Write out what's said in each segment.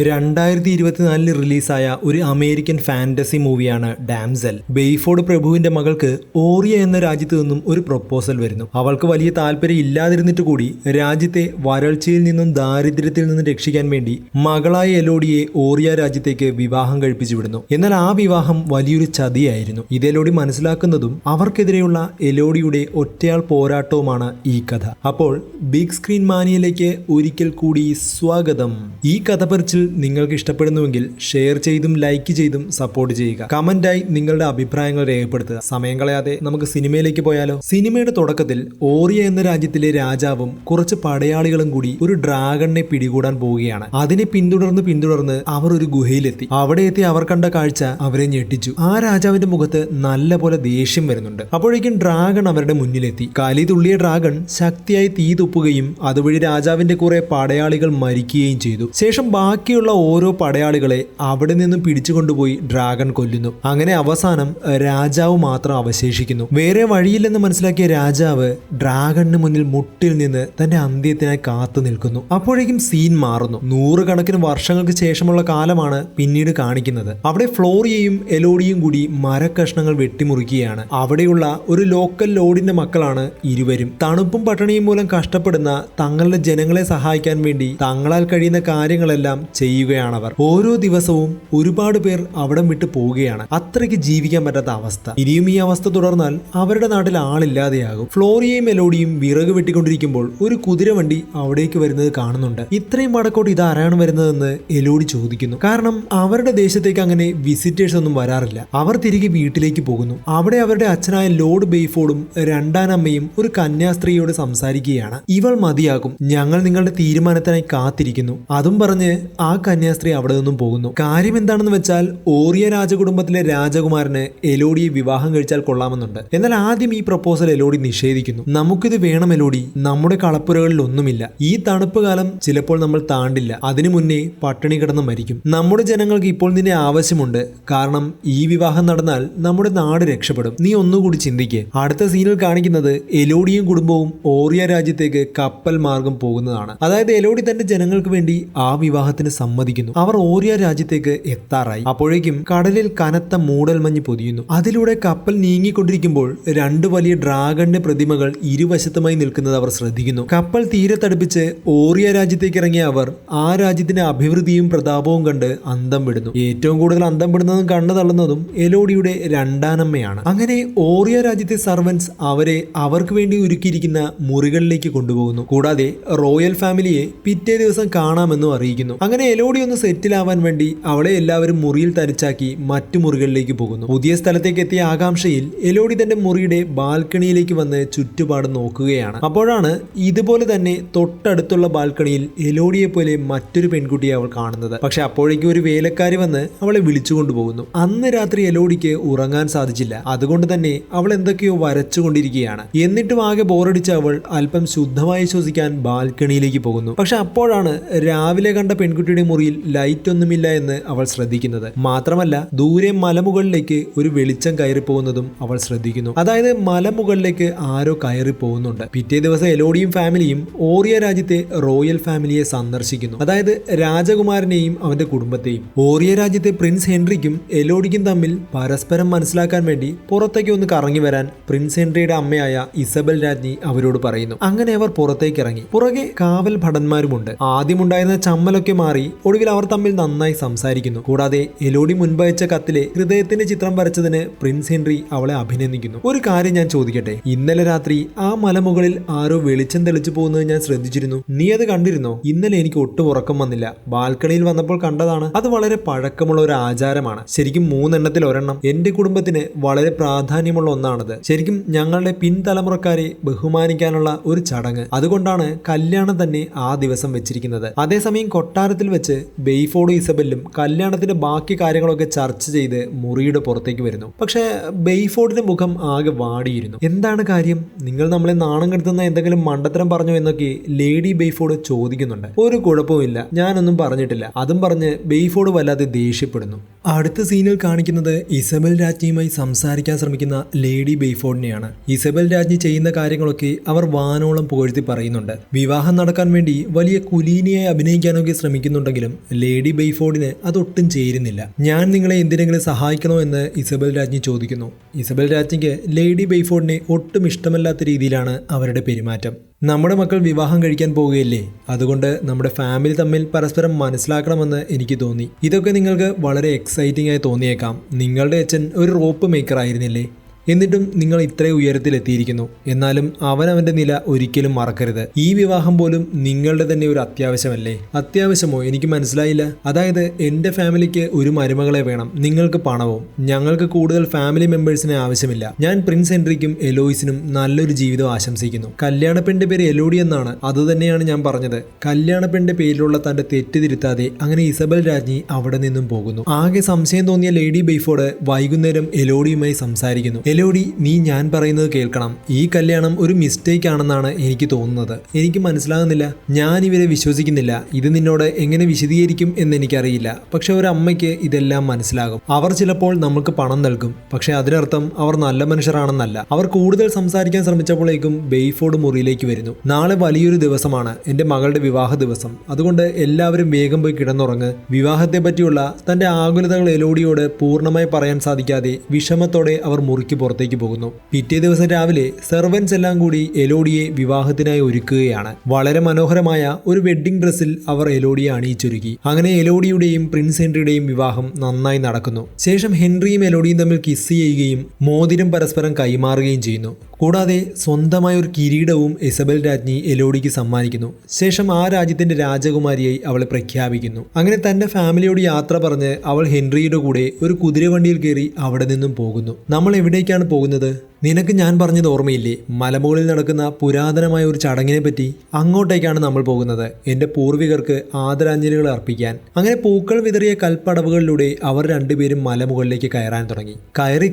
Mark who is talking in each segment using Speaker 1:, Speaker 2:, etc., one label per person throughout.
Speaker 1: 2024 റിലീസായ ഒരു American fantasy മൂവിയാണ് ഡാംസൽ. ബെയ്ഫോർഡ് പ്രഭുവിന്റെ മകൾക്ക് ഓറിയ എന്ന രാജ്യത്ത് നിന്നും ഒരു പ്രൊപ്പോസൽ വരുന്നു. അവൾക്ക് വലിയ താല്പര്യം ഇല്ലാതിരുന്നിട്ട് കൂടി രാജ്യത്തെ വരൾച്ചയിൽ നിന്നും ദാരിദ്ര്യത്തിൽ നിന്നും രക്ഷിക്കാൻ വേണ്ടി മകളായ എലോഡിയെ ഓറിയ രാജ്യത്തേക്ക് വിവാഹം കഴിപ്പിച്ചു വിടുന്നു. എന്നാൽ ആ വിവാഹം വലിയൊരു ചതിയായിരുന്നു. ഇത് എലോഡി മനസ്സിലാക്കുന്നതും അവർക്കെതിരെയുള്ള എലോഡിയുടെ ഒറ്റയാൾ പോരാട്ടവുമാണ് ഈ കഥ. അപ്പോൾ ബിഗ് സ്ക്രീൻ മാനിയയിലേക്ക് ഒരിക്കൽ കൂടി സ്വാഗതം. ഈ കഥ പറിച്ചിൽ നിങ്ങൾക്ക് ഇഷ്ടപ്പെടുന്നുവെങ്കിൽ ഷെയർ ചെയ്തും ലൈക്ക് ചെയ്തും സപ്പോർട്ട് ചെയ്യുക. കമന്റായി നിങ്ങളുടെ അഭിപ്രായങ്ങൾ രേഖപ്പെടുത്തുക. സമയം കളയാതെ നമുക്ക് സിനിമയിലേക്ക് പോയാലോ. സിനിമയുടെ തുടക്കത്തിൽ ഓറിയ എന്ന രാജ്യത്തിലെ രാജാവും കുറച്ച് പടയാളികളും കൂടി ഒരു ഡ്രാഗണിനെ പിടികൂടാൻ പോവുകയാണ്. അതിനെ പിന്തുടർന്ന് അവർ ഒരു ഗുഹയിലെത്തി. അവിടെ എത്തി അവർ കണ്ട കാഴ്ച അവരെ ഞെട്ടിച്ചു. ആ രാജാവിന്റെ മുഖത്ത് നല്ല പോലെ ദേഷ്യം വരുന്നുണ്ട്. അപ്പോഴേക്കും ഡ്രാഗൺ അവരുടെ മുന്നിലെത്തി. കലി തുള്ളിയ ഡ്രാഗൺ ശക്തിയായി തീ തുപ്പുകയും അതുവഴി രാജാവിന്റെ കുറെ പടയാളികൾ മരിക്കുകയും ചെയ്തു. ശേഷം ബാക്കിയുള്ള ഓരോ പടയാളികളെ അവിടെ നിന്നും പിടിച്ചുകൊണ്ടുപോയി ഡ്രാഗൺ കൊല്ലുന്നു. അങ്ങനെ അവസാനം രാജാവ് മാത്രം അവശേഷിക്കുന്നു. വേറെ വഴിയില്ലെന്ന് മനസ്സിലാക്കിയ രാജാവ് ഡ്രാഗണിന് മുന്നിൽ മുട്ടിൽ നിന്ന് തന്റെ അന്ത്യത്തിനായി കാത്തു നിൽക്കുന്നു. അപ്പോഴേക്കും സീൻ മാറുന്നു. 100 കണക്കിന് വർഷങ്ങൾക്ക് ശേഷമുള്ള കാലമാണ് പിന്നീട് കാണിക്കുന്നത്. അവിടെ ഫ്ലോറിയയും എലോഡിയും കൂടി മരക്കഷ്ണങ്ങൾ വെട്ടിമുറിക്കുകയാണ്. അവിടെയുള്ള ഒരു ലോക്കൽ ലോഡിന്റെ മക്കളാണ് ഇരുവരും. തണുപ്പും പട്ടിണിയും മൂലം കഷ്ടപ്പെടുന്ന തങ്ങളുടെ ജനങ്ങളെ സഹായിക്കാൻ വേണ്ടി തങ്ങളാൽ കഴിയുന്ന കാര്യങ്ങളെല്ലാം ചെയ്യുകയാണവർ. ഓരോ ദിവസവും ഒരുപാട് പേർ അവിടം വിട്ട് പോവുകയാണ്. അത്രയ്ക്ക് ജീവിക്കാൻ പറ്റാത്ത അവസ്ഥ. ഇനിയും ഈ അവസ്ഥ തുടർന്നാൽ അവരുടെ നാട്ടിൽ ആളില്ലാതെയാകും. ഫ്ലോറിയയും എലോഡിയും വിറക് വെട്ടിക്കൊണ്ടിരിക്കുമ്പോൾ ഒരു കുതിരവണ്ടി അവിടേക്ക് വരുന്നത് കാണുന്നുണ്ട്. ഇത്രയും വടക്കോട്ട് ഇത് ആരാണ് വരുന്നതെന്ന് എലോഡി ചോദിക്കുന്നു. കാരണം അവരുടെ ദേശത്തേക്ക് അങ്ങനെ വിസിറ്റേഴ്സ് ഒന്നും വരാറില്ല. അവർ തിരികെ വീട്ടിലേക്ക് പോകുന്നു. അവിടെ അവരുടെ അച്ഛനായ ലോർഡ് ബെയ്ഫോർഡും രണ്ടാനമ്മയും ഒരു കന്യാസ്ത്രീയോട് സംസാരിക്കുകയാണ്. ഇവൾ മതിയാകും, ഞങ്ങൾ നിങ്ങളുടെ തീരുമാനത്തിനായി കാത്തിരിക്കുന്നു. അതും പറഞ്ഞ് ആ കന്യാസ്ത്രീ അവിടെ നിന്നും പോകുന്നു. കാര്യം എന്താണെന്ന് വെച്ചാൽ ഓറിയ രാജകുടുംബത്തിലെ രാജകുമാരന് എലോഡിയെ വിവാഹം കഴിച്ചാൽ കൊള്ളാമെന്നുണ്ട്. എന്നാൽ ആദ്യം ഈ പ്രപ്പോസൽ എലോഡി നിഷേധിക്കുന്നു. നമുക്കിത് വേണം എലോഡി, നമ്മുടെ കളപ്പുരകളിൽ ഒന്നുമില്ല. ഈ തണുപ്പ് കാലം ചിലപ്പോൾ നമ്മൾ താണ്ടില്ല. അതിനു മുന്നേ പട്ടിണി കിടന്ന് മരിക്കും. നമ്മുടെ ജനങ്ങൾക്ക് ഇപ്പോൾ നിന്നെ ആവശ്യമുണ്ട്. കാരണം ഈ വിവാഹം നടന്നാൽ നമ്മുടെ നാട് രക്ഷപ്പെടും. നീ ഒന്നുകൂടി ചിന്തിക്ക്. അടുത്ത സീനിൽ കാണിക്കുന്നത് എലോഡിയും കുടുംബവും ഓറിയ രാജ്യത്തേക്ക് കപ്പൽ മാർഗം പോകുന്നതാണ്. അതായത് എലോഡി തന്റെ ജനങ്ങൾക്ക് വേണ്ടി ആ വിവാഹത്തിന് സമ്മതിക്കുന്നു. അവർ ഓറിയ രാജ്യത്തേക്ക് എത്താറായി. അപ്പോഴേക്കും കടലിൽ കനത്ത മൂടൽമഞ്ഞ് പൊതിയുന്നു. അതിലൂടെ കപ്പൽ നീങ്ങിക്കൊണ്ടിരിക്കുമ്പോൾ 2 വലിയ ഡ്രാഗണിന്റെ പ്രതിമകൾ ഇരുവശത്തുമായി നിൽക്കുന്നത് അവർ ശ്രദ്ധിക്കുന്നു. കപ്പൽ തീരത്തടുപ്പിച്ച് ഓറിയ രാജ്യത്തേക്ക് ഇറങ്ങിയ അവർ ആ രാജ്യത്തിന്റെ അഭിവൃദ്ധിയും പ്രതാപവും കണ്ട് അന്തം വിടുന്നു. ഏറ്റവും കൂടുതൽ അന്തം വിടുന്നതും കണ്ണു തള്ളുന്നതും എലോഡിയുടെ രണ്ടാനമ്മയാണ്. അങ്ങനെ ഓറിയ രാജ്യത്തെ സർവൻസ് അവരെ അവർക്ക് വേണ്ടി ഒരുക്കിയിരിക്കുന്ന മുറികളിലേക്ക് കൊണ്ടുപോകുന്നു. കൂടാതെ റോയൽ ഫാമിലിയെ പിറ്റേ ദിവസം കാണാമെന്നും അറിയിക്കുന്നു. അങ്ങനെ എലോഡി ഒന്ന് സെറ്റിൽ ആവാൻ വേണ്ടി അവളെ എല്ലാവരും മുറിയിൽ തനിച്ചാക്കി മറ്റു മുറികളിലേക്ക് പോകുന്നു. പുതിയ സ്ഥലത്തേക്ക് എത്തിയ ആകാംക്ഷയിൽ എലോഡി തന്റെ മുറിയുടെ ബാൽക്കണിയിലേക്ക് വന്ന് ചുറ്റുപാട് നോക്കുകയാണ്. അപ്പോഴാണ് ഇതുപോലെ തന്നെ തൊട്ടടുത്തുള്ള ബാൽക്കണിയിൽ എലോഡിയെ പോലെ മറ്റൊരു പെൺകുട്ടിയെ അവൾ കാണുന്നത്. പക്ഷെ അപ്പോഴേക്കും ഒരു വേലക്കാരി വന്ന് അവളെ വിളിച്ചു കൊണ്ടുപോകുന്നു. അന്ന് രാത്രി എലോഡിക്ക് ഉറങ്ങാൻ സാധിച്ചില്ല. അതുകൊണ്ട് തന്നെ അവൾ എന്തൊക്കെയോ വരച്ചുകൊണ്ടിരിക്കുകയാണ്. എന്നിട്ടും ആകെ ബോറടിച്ച അവൾ അല്പം ശുദ്ധമായി ശ്വസിക്കാൻ ബാൽക്കണിയിലേക്ക് പോകുന്നു. പക്ഷെ അപ്പോഴാണ് രാവിലെ കണ്ട പെൺകുട്ടിയുടെ മുറിയിൽ ലൈറ്റ് ഒന്നുമില്ല എന്ന് അവൾ ശ്രദ്ധിക്കുന്നത്. മാത്രമല്ല ദൂരെ മലമുകളിലേക്ക് ഒരു വെളിച്ചം കയറി പോകുന്നതും അവൾ ശ്രദ്ധിക്കുന്നു. അതായത് മലമുകളിലേക്ക് ആരോ കയറി പോകുന്നുണ്ട്. പിറ്റേ ദിവസം എലോഡിയും ഫാമിലിയും ഓറിയ രാജ്യത്തെ റോയൽ ഫാമിലിയെ സന്ദർശിക്കുന്നു. അതായത് രാജകുമാരനെയും അവന്റെ കുടുംബത്തെയും. ഓറിയ രാജ്യത്തെ പ്രിൻസ് ഹെൻറിക്കും എലോഡിക്കും തമ്മിൽ പരസ്പരം മനസ്സിലാക്കാൻ വേണ്ടി പുറത്തേക്ക് ഒന്ന് കറങ്ങി വരാൻ പ്രിൻസ് ഹെൻറിയുടെ അമ്മയായ ഇസബൽ രാജ്ഞി അവരോട് പറയുന്നു. അങ്ങനെ അവർ പുറത്തേക്ക് ഇറങ്ങി. പുറകെ കാവൽ ഭടന്മാരുമുണ്ട്. ആദ്യമുണ്ടായിരുന്ന ചമ്മലൊക്കെ മാറി ഒടുവിൽ അവർ തമ്മിൽ നന്നായി സംസാരിക്കുന്നു. കൂടാതെ എലോഡി മുൻപയച്ച കത്തിലെ ഹൃദയത്തിന്റെ ചിത്രം വരച്ചതിന് പ്രിൻസ് ഹെൻറി അവളെ അഭിനന്ദിക്കുന്നു. ഒരു കാര്യം ഞാൻ ചോദിക്കട്ടെ, ഇന്നലെ രാത്രി ആ മലമുകളിൽ ആരോ വെളിച്ചം തെളിച്ചു പോകുന്നത് ഞാൻ ശ്രദ്ധിച്ചിരുന്നു. നീ അത് കണ്ടിരുന്നോ? ഇന്നലെ എനിക്ക് ഒട്ടും ഉറക്കം വന്നില്ല. ബാൽക്കണിയിൽ വന്നപ്പോൾ കണ്ടതാണ്. അത് വളരെ പഴക്കമുള്ള ഒരു ആചാരമാണ്. ശരിക്കും 3 എണ്ണത്തിൽ ഒരെണ്ണം. എന്റെ കുടുംബത്തിന് വളരെ പ്രാധാന്യമുള്ള ഒന്നാണത്. ശരിക്കും ഞങ്ങളുടെ പിൻതലമുറക്കാരെ ബഹുമാനിക്കാനുള്ള ഒരു ചടങ്ങ്. അതുകൊണ്ടാണ് കല്യാണം തന്നെ ആ ദിവസം വെച്ചിരിക്കുന്നത്. അതേസമയം കൊട്ടാരത്തിൽ വെച്ച് ബെയ്ഫോർഡും ഇസബെല്ലും കല്യാണത്തിന്റെ ബാക്കി കാര്യങ്ങളൊക്കെ ചർച്ച ചെയ്ത് മുറിയുടെ പുറത്തേക്ക് വരുന്നു. പക്ഷെ ബെയ്ഫോർഡിന്റെ മുഖം ആകെ വാടിയിരുന്നു. എന്താണ് കാര്യം? നിങ്ങൾ നമ്മളെ നാണം കെടുത്തുന്ന എന്തെങ്കിലും മണ്ടത്തരം പറഞ്ഞോ എന്നൊക്കെ ലേഡി ബെയ്ഫോർഡ് ചോദിക്കുന്നുണ്ട്. ഒരു കുഴപ്പമില്ല, ഞാനൊന്നും പറഞ്ഞിട്ടില്ല. അതും പറഞ്ഞ് ബെയ്ഫോർഡ് വല്ലാതെ ദേഷ്യപ്പെടുന്നു. അടുത്ത സീനിൽ കാണിക്കുന്നത് ഇസബൽ രാജ്ഞിയുമായി സംസാരിക്കാൻ ശ്രമിക്കുന്ന ലേഡി ബെയ്ഫോർഡിനെയാണ്. ഇസബൽ രാജ്ഞി ചെയ്യുന്ന കാര്യങ്ങളൊക്കെ അവർ വാനോളം പുകഴ്ത്തി പറയുന്നുണ്ട്. വിവാഹം നടക്കാൻ വേണ്ടി വലിയ കുലീനിയായി അഭിനയിക്കാനൊക്കെ ശ്രമിക്കുന്നുണ്ടെങ്കിലും ലേഡി ബെയ്ഫോർഡിന് അതൊട്ടും ചേരുന്നില്ല. ഞാൻ നിങ്ങളെ എന്തിനെങ്കിലും സഹായിക്കണോ എന്ന് ഇസബൽ രാജ്ഞി ചോദിക്കുന്നു. ഇസബൽ രാജ്ഞിക്ക് ലേഡി ബെയ്ഫോർഡിനെ ഒട്ടും ഇഷ്ടമല്ലാത്ത രീതിയിലാണ് അവരുടെ പെരുമാറ്റം. നമ്മുടെ മക്കൾ വിവാഹം കഴിക്കാൻ പോവുകയല്ലേ, അതുകൊണ്ട് നമ്മുടെ ഫാമിലി തമ്മിൽ പരസ്പരം മനസ്സിലാക്കണമെന്ന് എനിക്ക് തോന്നി. ഇതൊക്കെ നിങ്ങൾക്ക് വളരെ എക്സൈറ്റിംഗ് ആയി തോന്നിയേക്കാം. നിങ്ങളുടെ അച്ഛൻ ഒരു റോപ്പ് മേക്കർ ആയിരുന്നില്ലേ? എന്നിട്ടും നിങ്ങൾ ഇത്രയും ഉയരത്തിലെത്തിയിരിക്കുന്നു. എന്നാലും അവനവന്റെ നില ഒരിക്കലും മറക്കരുത്. ഈ വിവാഹം പോലും നിങ്ങളുടെ തന്നെ ഒരു അത്യാവശ്യമല്ലേ? അത്യാവശ്യമോ? എനിക്ക് മനസ്സിലായില്ല. അതായത് എന്റെ ഫാമിലിക്ക് ഒരു മരുമകളെ വേണം, നിങ്ങൾക്ക് പണവും. ഞങ്ങൾക്ക് കൂടുതൽ ഫാമിലി മെമ്പേഴ്സിനെ ആവശ്യമില്ല. ഞാൻ പ്രിൻസ് ഹെൻറിക്കും എലോയിസിനും നല്ലൊരു ജീവിതം ആശംസിക്കുന്നു. കല്യാണപ്പെണ്ണിന്റെ പേര് എലോഡി എന്നാണ്. അതുതന്നെയാണ് ഞാൻ പറഞ്ഞത്. കല്യാണപ്പെണ്ണിന്റെ പേരിലുള്ള തന്റെ തെറ്റ് തിരുത്താതെ അങ്ങനെ ഇസബൽ രാജ്ഞി അവിടെ നിന്നും പോകുന്നു. ആകെ സംശയം തോന്നിയ ലേഡി ബെയ്ഫോർഡ് വൈകുന്നേരം എലോഡിയുമായി സംസാരിക്കുന്നു. എലോഡി, നീ ഞാൻ പറയുന്നത് കേൾക്കണം. ഈ കല്യാണം ഒരു മിസ്റ്റേക്ക് ആണെന്നാണ് എനിക്ക് തോന്നുന്നത്. എനിക്ക് മനസ്സിലാകുന്നില്ല. ഞാൻ ഇവരെ വിശ്വസിക്കുന്നില്ല. ഇത് നിന്നോട് എങ്ങനെ വിശദീകരിക്കും എന്ന് എനിക്കറിയില്ല. പക്ഷെ ഒരു അമ്മയ്ക്ക് ഇതെല്ലാം മനസ്സിലാകും. അവർ ചിലപ്പോൾ നമുക്ക് പണം നൽകും, പക്ഷെ അതിനർത്ഥം അവർ നല്ല മനുഷ്യരാണെന്നല്ല. അവർ കൂടുതൽ സംസാരിക്കാൻ ശ്രമിച്ചപ്പോഴേക്കും ബെയ്ഫോർഡ് മുറിയിലേക്ക് വരുന്നു. നാളെ വലിയൊരു ദിവസമാണ്, എന്റെ മകളുടെ വിവാഹ ദിവസം. അതുകൊണ്ട് എല്ലാവരും വേഗം പോയി കിടന്നുറങ്ങ്. വിവാഹത്തെ പറ്റിയുള്ള തന്റെ ആകുലതകൾ എലോഡിയോട് പൂർണ്ണമായി പറയാൻ സാധിക്കാതെ വിഷമത്തോടെ അവർ മുറിക്ക് പുറത്തേക്ക് പോകുന്നു. പിറ്റേ ദിവസം രാവിലെ സെർവൻസ് എല്ലാം കൂടി എലോഡിയെ വിവാഹത്തിനായി ഒരുക്കുകയാണ്. വളരെ മനോഹരമായ ഒരു വെഡ്ഡിംഗ് ഡ്രസ്സിൽ അവർ എലോഡിയെ അണിയിച്ചൊരുക്കി. അങ്ങനെ എലോഡിയുടെയും പ്രിൻസ് ഹെൻറിയുടെയും വിവാഹം നന്നായി നടക്കുന്നു. ശേഷം ഹെൻറിയും എലോഡിയും തമ്മിൽ കിസ് ചെയ്യുകയും മോതിരം പരസ്പരം കൈമാറുകയും ചെയ്യുന്നു. കൂടാതെ സ്വന്തമായ ഒരു കിരീടവും ഇസബൽ രാജ്ഞി എലോഡിക്ക് സമ്മാനിക്കുന്നു. ശേഷം ആ രാജ്യത്തിന്റെ രാജകുമാരിയായി അവളെ പ്രഖ്യാപിക്കുന്നു. അങ്ങനെ തന്റെ ഫാമിലിയോട് യാത്ര പറഞ്ഞ് അവൾ ഹെൻറിയുടെ കൂടെ ഒരു കുതിരവണ്ടിയിൽ കയറി അവിടെ നിന്നും പോകുന്നു. നമ്മൾ എവിടേക്കാണ് പോകുന്നത്? നിനക്ക് ഞാൻ പറഞ്ഞത് ഓർമ്മയില്ലേ? മലമുകളിൽ നടക്കുന്ന പുരാതനമായ ഒരു ചടങ്ങിനെ പറ്റി. അങ്ങോട്ടേക്കാണ് നമ്മൾ പോകുന്നത്, എൻ്റെ പൂർവികർക്ക് ആദരാഞ്ജലികൾ അർപ്പിക്കാൻ. അങ്ങനെ പൂക്കൾ വിതറിയ കൽപ്പടവുകളിലൂടെ അവർ രണ്ടുപേരും മലമുകളിലേക്ക് കയറാൻ തുടങ്ങി.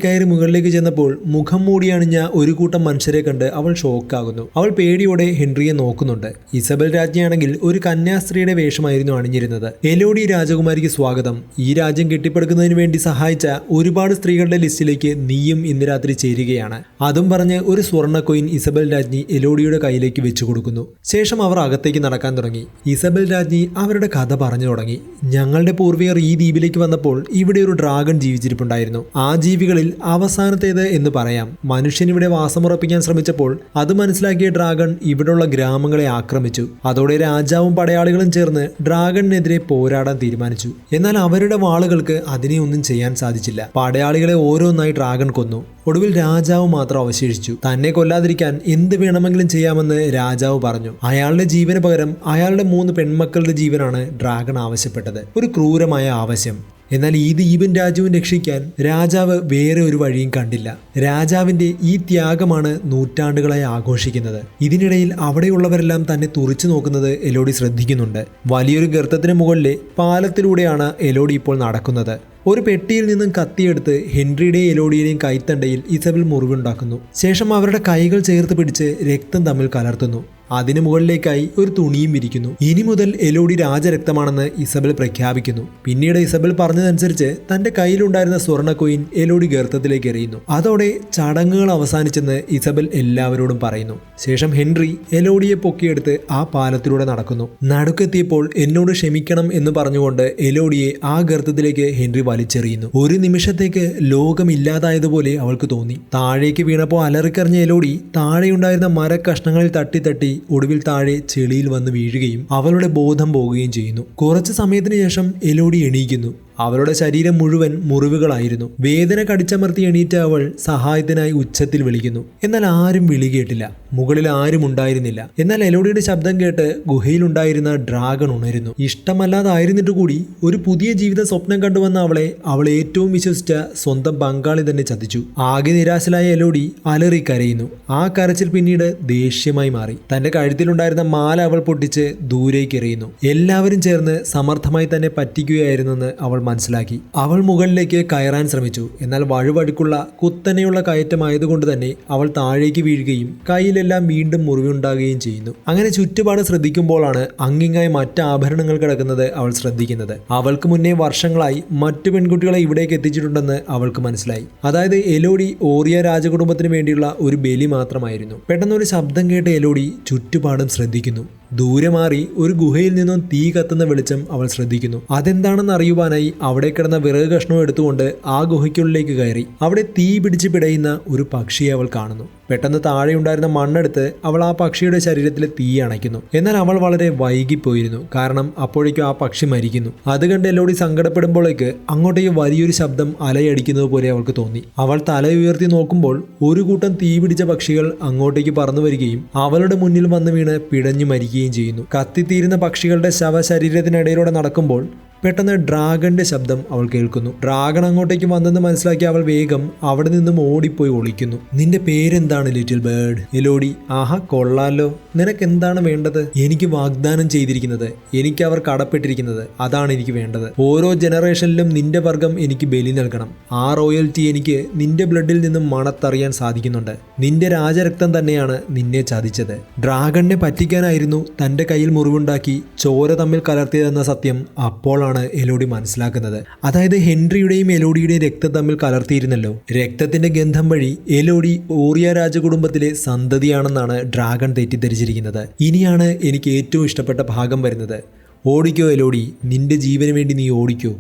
Speaker 1: കയറി മുകളിലേക്ക് ചെന്നപ്പോൾ മുഖം മൂടി അണിഞ്ഞ ഒരു കൂട്ടം മനുഷ്യരെ കണ്ട് അവൾ ഷോക്കാകുന്നു. അവൾ പേടിയോടെ ഹെൻറിയെ നോക്കുന്നുണ്ട്. ഇസബൽ രാജ്ഞിയാണെങ്കിൽ ഒരു കന്യാസ്ത്രീയുടെ വേഷമായിരുന്നു അണിഞ്ഞിരുന്നത്. എലോഡി രാജകുമാരിക്ക് സ്വാഗതം. ഈ രാജ്യം കെട്ടിപ്പടുക്കുന്നതിന് വേണ്ടി സഹായിച്ച ഒരുപാട് സ്ത്രീകളുടെ ലിസ്റ്റിലേക്ക് നീയും ഇന്ന് രാത്രി ചേരുകയാണ്. അതും പറഞ്ഞ് ഒരു സ്വർണ്ണ കോയിൻ ഇസബൽ രാജ്ഞി എലോഡിയുടെ കയ്യിലേക്ക് വെച്ചു കൊടുക്കുന്നു. ശേഷം അവർ അകത്തേക്ക് നടക്കാൻ തുടങ്ങി. ഇസബൽ രാജ്ഞി അവരുടെ കഥ പറഞ്ഞു തുടങ്ങി. ഞങ്ങളുടെ പൂർവികർ ഈ ദ്വീപിലേക്ക് വന്നപ്പോൾ ഇവിടെ ഒരു ഡ്രാഗൺ ജീവിച്ചിരിപ്പുണ്ടായിരുന്നു. ആ ജീവികളിൽ അവസാനത്തേത് എന്ന് പറയാം. മനുഷ്യൻ ഇവിടെ വാസമുറപ്പിക്കാൻ ശ്രമിച്ചപ്പോൾ അത് മനസ്സിലാക്കിയ ഡ്രാഗൺ ഇവിടെയുള്ള ഗ്രാമങ്ങളെ ആക്രമിച്ചു. അതോടെ രാജാവും പടയാളികളും ചേർന്ന് ഡ്രാഗണിനെതിരെ പോരാടാൻ തീരുമാനിച്ചു. എന്നാൽ അവരുടെ വാളുകൾക്ക് അതിനെ ഒന്നും ചെയ്യാൻ സാധിച്ചില്ല. പടയാളികളെ ഓരോന്നായി ഡ്രാഗൺ കൊന്നു. ഒടുവിൽ രാജാവ് മാത്രം അവശേഷിച്ചു. തന്നെ കൊല്ലാതിരിക്കാൻ എന്ത് വേണമെങ്കിലും ചെയ്യാമെന്ന് രാജാവ് പറഞ്ഞു. അയാളുടെ ജീവന് പകരം അയാളുടെ 3 പെൺമക്കളുടെ ജീവനാണ് ഡ്രാഗൺ ആവശ്യപ്പെട്ടത്. ഒരു ക്രൂരമായ ആവശ്യം. എന്നാൽ ഈ ദ്വീപും രാജ്യവും രക്ഷിക്കാൻ രാജാവ് വേറെ ഒരു വഴിയും കണ്ടില്ല. രാജാവിന്റെ ഈ ത്യാഗമാണ് നൂറ്റാണ്ടുകളായി ആഘോഷിക്കുന്നത്. ഇതിനിടയിൽ അവിടെയുള്ളവരെല്ലാം തന്നെ തുറിച്ചു നോക്കുന്നത് എലോഡി ശ്രദ്ധിക്കുന്നുണ്ട്. വലിയൊരു ഗർത്തത്തിന് മുകളിലെ പാലത്തിലൂടെയാണ് എലോഡി ഇപ്പോൾ നടക്കുന്നത്. ഒരു പെട്ടിയിൽ നിന്നും കത്തിയെടുത്ത് ഹെൻറിയുടെയും എലോഡിയുടെയും കൈത്തണ്ടയിൽ ഇസബൽ മുറിവുണ്ടാക്കുന്നു. ശേഷം അവരുടെ കൈകൾ ചേർത്ത് പിടിച്ച് രക്തം തമ്മിൽ കലർത്തുന്നു. അതിനു മുകളിലേക്കായി ഒരു തുണിയും വിരിക്കുന്നു. ഇനി മുതൽ എലോഡി രാജരക്തമാണെന്ന് ഇസബൽ പ്രഖ്യാപിക്കുന്നു. പിന്നീട് ഇസബൽ പറഞ്ഞതനുസരിച്ച് തന്റെ കയ്യിലുണ്ടായിരുന്ന സ്വർണ്ണ കോയിൻ എലോഡി ഗർത്തത്തിലേക്ക് എറിയുന്നു. അതോടെ ചടങ്ങുകൾ അവസാനിച്ചെന്ന് ഇസബൽ എല്ലാവരോടും പറയുന്നു. ശേഷം ഹെൻറി എലോഡിയെ പൊക്കിയെടുത്ത് ആ പാലത്തിലൂടെ നടക്കുന്നു. നടുക്കെത്തിയപ്പോൾ എന്നോട് ക്ഷമിക്കണം എന്ന് പറഞ്ഞുകൊണ്ട് എലോഡിയെ ആ ഗർത്തത്തിലേക്ക് ഹെൻറി വലിച്ചെറിയുന്നു. ഒരു നിമിഷത്തേക്ക് ലോകമില്ലാതായതുപോലെ അവൾക്ക് തോന്നി. താഴേക്ക് വീണപ്പോൾ അലറിക്കറിഞ്ഞ എലോഡി താഴെയുണ്ടായിരുന്ന മരക്കഷ്ണങ്ങളിൽ തട്ടി ഒടുവിൽ താഴെ ചെളിയിൽ വന്ന് വീഴുകയും അവളുടെ ബോധം പോകുകയും ചെയ്യുന്നു. കുറച്ചു സമയത്തിന് ശേഷം എലോഡി എണീക്കുന്നു. അവളുടെ ശരീരം മുഴുവൻ മുറിവുകളായിരുന്നു. വേദന കടിച്ചമർത്തി എണീറ്റ അവൾ സഹായത്തിനായി ഉച്ചത്തിൽ വിളിക്കുന്നു. എന്നാൽ ആരും വിളി കേട്ടില്ല. മുകളിൽ ആരും ഉണ്ടായിരുന്നില്ല. എന്നാൽ എലോഡിയുടെ ശബ്ദം കേട്ട് ഗുഹയിലുണ്ടായിരുന്ന ഡ്രാഗൺ ഉണരുന്നു. ഇഷ്ടമല്ലാതായിരുന്നിട്ട് കൂടി ഒരു പുതിയ ജീവിത സ്വപ്നം കണ്ടുവന്ന അവൾ ഏറ്റവും വിശ്വസിച്ച സ്വന്തം പങ്കാളി തന്നെ ചതിച്ചു. ആകെ നിരാശനായ എലോഡി അലറി കരയുന്നു. ആ കരച്ചിൽ പിന്നീട് ദേഷ്യമായി മാറി. തന്റെ കഴുത്തിലുണ്ടായിരുന്ന മാല അവൾ പൊട്ടിച്ച് ദൂരേക്ക് എറിയുന്നു. എല്ലാവരും ചേർന്ന് സമർത്ഥമായി തന്നെ പറ്റിക്കുകയായിരുന്നെന്ന് അവൾ മനസ്സിലാക്കി. അവൾ മുകളിലേക്ക് കയറാൻ ശ്രമിച്ചു. എന്നാൽ വഴുവഴുക്കുള്ള കുത്തനെയുള്ള കയറ്റമായതുകൊണ്ട് തന്നെ അവൾ താഴേക്ക് വീഴുകയും കയ്യിലെല്ലാം വീണ്ടും മുറിവുണ്ടാകുകയും ചെയ്യുന്നു. അങ്ങനെ ചുറ്റുപാട് ശ്രദ്ധിക്കുമ്പോഴാണ് അങ്ങിങ്ങായി മറ്റ് ആഭരണങ്ങൾ കിടക്കുന്നത് അവൾ ശ്രദ്ധിക്കുന്നത്. അവൾക്ക് മുന്നേ വർഷങ്ങളായി മറ്റു പെൺകുട്ടികളെ ഇവിടേക്ക് എത്തിച്ചിട്ടുണ്ടെന്ന് അവൾക്ക് മനസ്സിലായി. അതായത് എലോഡി ഓറിയ രാജകുടുംബത്തിന് വേണ്ടിയുള്ള ഒരു ബലി മാത്രമായിരുന്നു. പെട്ടെന്ന് ഒരു ശബ്ദം കേട്ട് എലോഡി ചുറ്റുപാടും ശ്രദ്ധിക്കുന്നു. ദൂരെ മാറി ഒരു ഗുഹയിൽ നിന്നും തീ കത്തുന്ന വെളിച്ചം അവൾ ശ്രദ്ധിക്കുന്നു. അതെന്താണെന്ന് അറിയുവാനായി അവിടെ കിടന്ന വിറക് കഷ്ണവും എടുത്തുകൊണ്ട് ആ ഗുഹയ്ക്കുള്ളിലേക്ക് കയറി. അവിടെ തീ പിടിച്ച് പിടയുന്ന ഒരു പക്ഷിയെ അവൾ കാണുന്നു. പെട്ടെന്ന് താഴെ ഉണ്ടായിരുന്ന മണ്ണെടുത്ത് അവൾ ആ പക്ഷിയുടെ ശരീരത്തിലെ തീ അണയ്ക്കുന്നു. എന്നാൽ അവൾ വളരെ വൈകിപ്പോയിരുന്നു. കാരണം അപ്പോഴേക്കും ആ പക്ഷി മരിക്കുന്നു. അത് കണ്ട് എലോഡി സങ്കടപ്പെടുമ്പോഴേക്ക് അങ്ങോട്ടേക്ക് വലിയൊരു ശബ്ദം അലയടിക്കുന്നത് പോലെ അവൾക്ക് തോന്നി. അവൾ തല ഉയർത്തി നോക്കുമ്പോൾ ഒരു കൂട്ടം തീ പിടിച്ച പക്ഷികൾ അങ്ങോട്ടേക്ക് പറന്നു വരികയും അവളുടെ മുന്നിൽ വന്ന് വീണ് പിടഞ്ഞു മരിക്കുകയും ചെയ്യുന്നു. കത്തിത്തീരുന്ന പക്ഷികളുടെ ശവശരീരത്തിനിടയിലൂടെ നടക്കുമ്പോൾ പെട്ടെന്ന് ഡ്രാഗന്റെ ശബ്ദം അവൾ കേൾക്കുന്നു. ഡ്രാഗൺ അങ്ങോട്ടേക്ക് വന്നെന്ന് മനസ്സിലാക്കി അവൾ വേഗം അവിടെ നിന്നും ഓടിപ്പോയി ഒളിക്കുന്നു. നിന്റെ പേരെന്താണ് ലിറ്റിൽ ബേർഡ്? എലോഡി. ആഹാ, കൊള്ളാലോ. നിനക്ക് എന്താണ് വേണ്ടത്? എനിക്ക് വാഗ്ദാനം ചെയ്തിരിക്കുന്നത്, എനിക്ക് അവർ കടപ്പെട്ടിരിക്കുന്നത്, അതാണ് എനിക്ക് വേണ്ടത്. ഓരോ ജനറേഷനിലും നിന്റെ വർഗം എനിക്ക് ബലി നൽകണം. ആ റോയൽറ്റി എനിക്ക് നിന്റെ ബ്ലഡിൽ നിന്നും മണത്തറിയാൻ സാധിക്കുന്നുണ്ട്. നിന്റെ രാജരക്തം തന്നെയാണ് നിന്നെ ചതിച്ചത്. ഡ്രാഗണിനെ പറ്റിക്കാനായിരുന്നു തന്റെ കയ്യിൽ മുറിവുണ്ടാക്കി ചോര തമ്മിൽ കലർത്തിയതെന്ന സത്യം അപ്പോൾ എലോഡി മനസ്സിലാക്കുന്നത്. അതായത് ഹെൻറിയുടെയും എലോഡിയുടെയും രക്തം തമ്മിൽ കലർത്തിയിരുന്നല്ലോ. രക്തത്തിന്റെ ഗന്ധം വഴി എലോഡി ഓറിയ രാജകുടുംബത്തിലെ സന്തതിയാണെന്നാണ് ഡ്രാഗൺ തെറ്റിദ്ധരിച്ചിരിക്കുന്നത്. ഇനിയാണ് എനിക്ക് ഏറ്റവും ഇഷ്ടപ്പെട്ട ഭാഗം വരുന്നത്. ഓടിക്കോ എലോഡി, നിന്റെ ജീവന് വേണ്ടി നീ ഓടിക്കോ.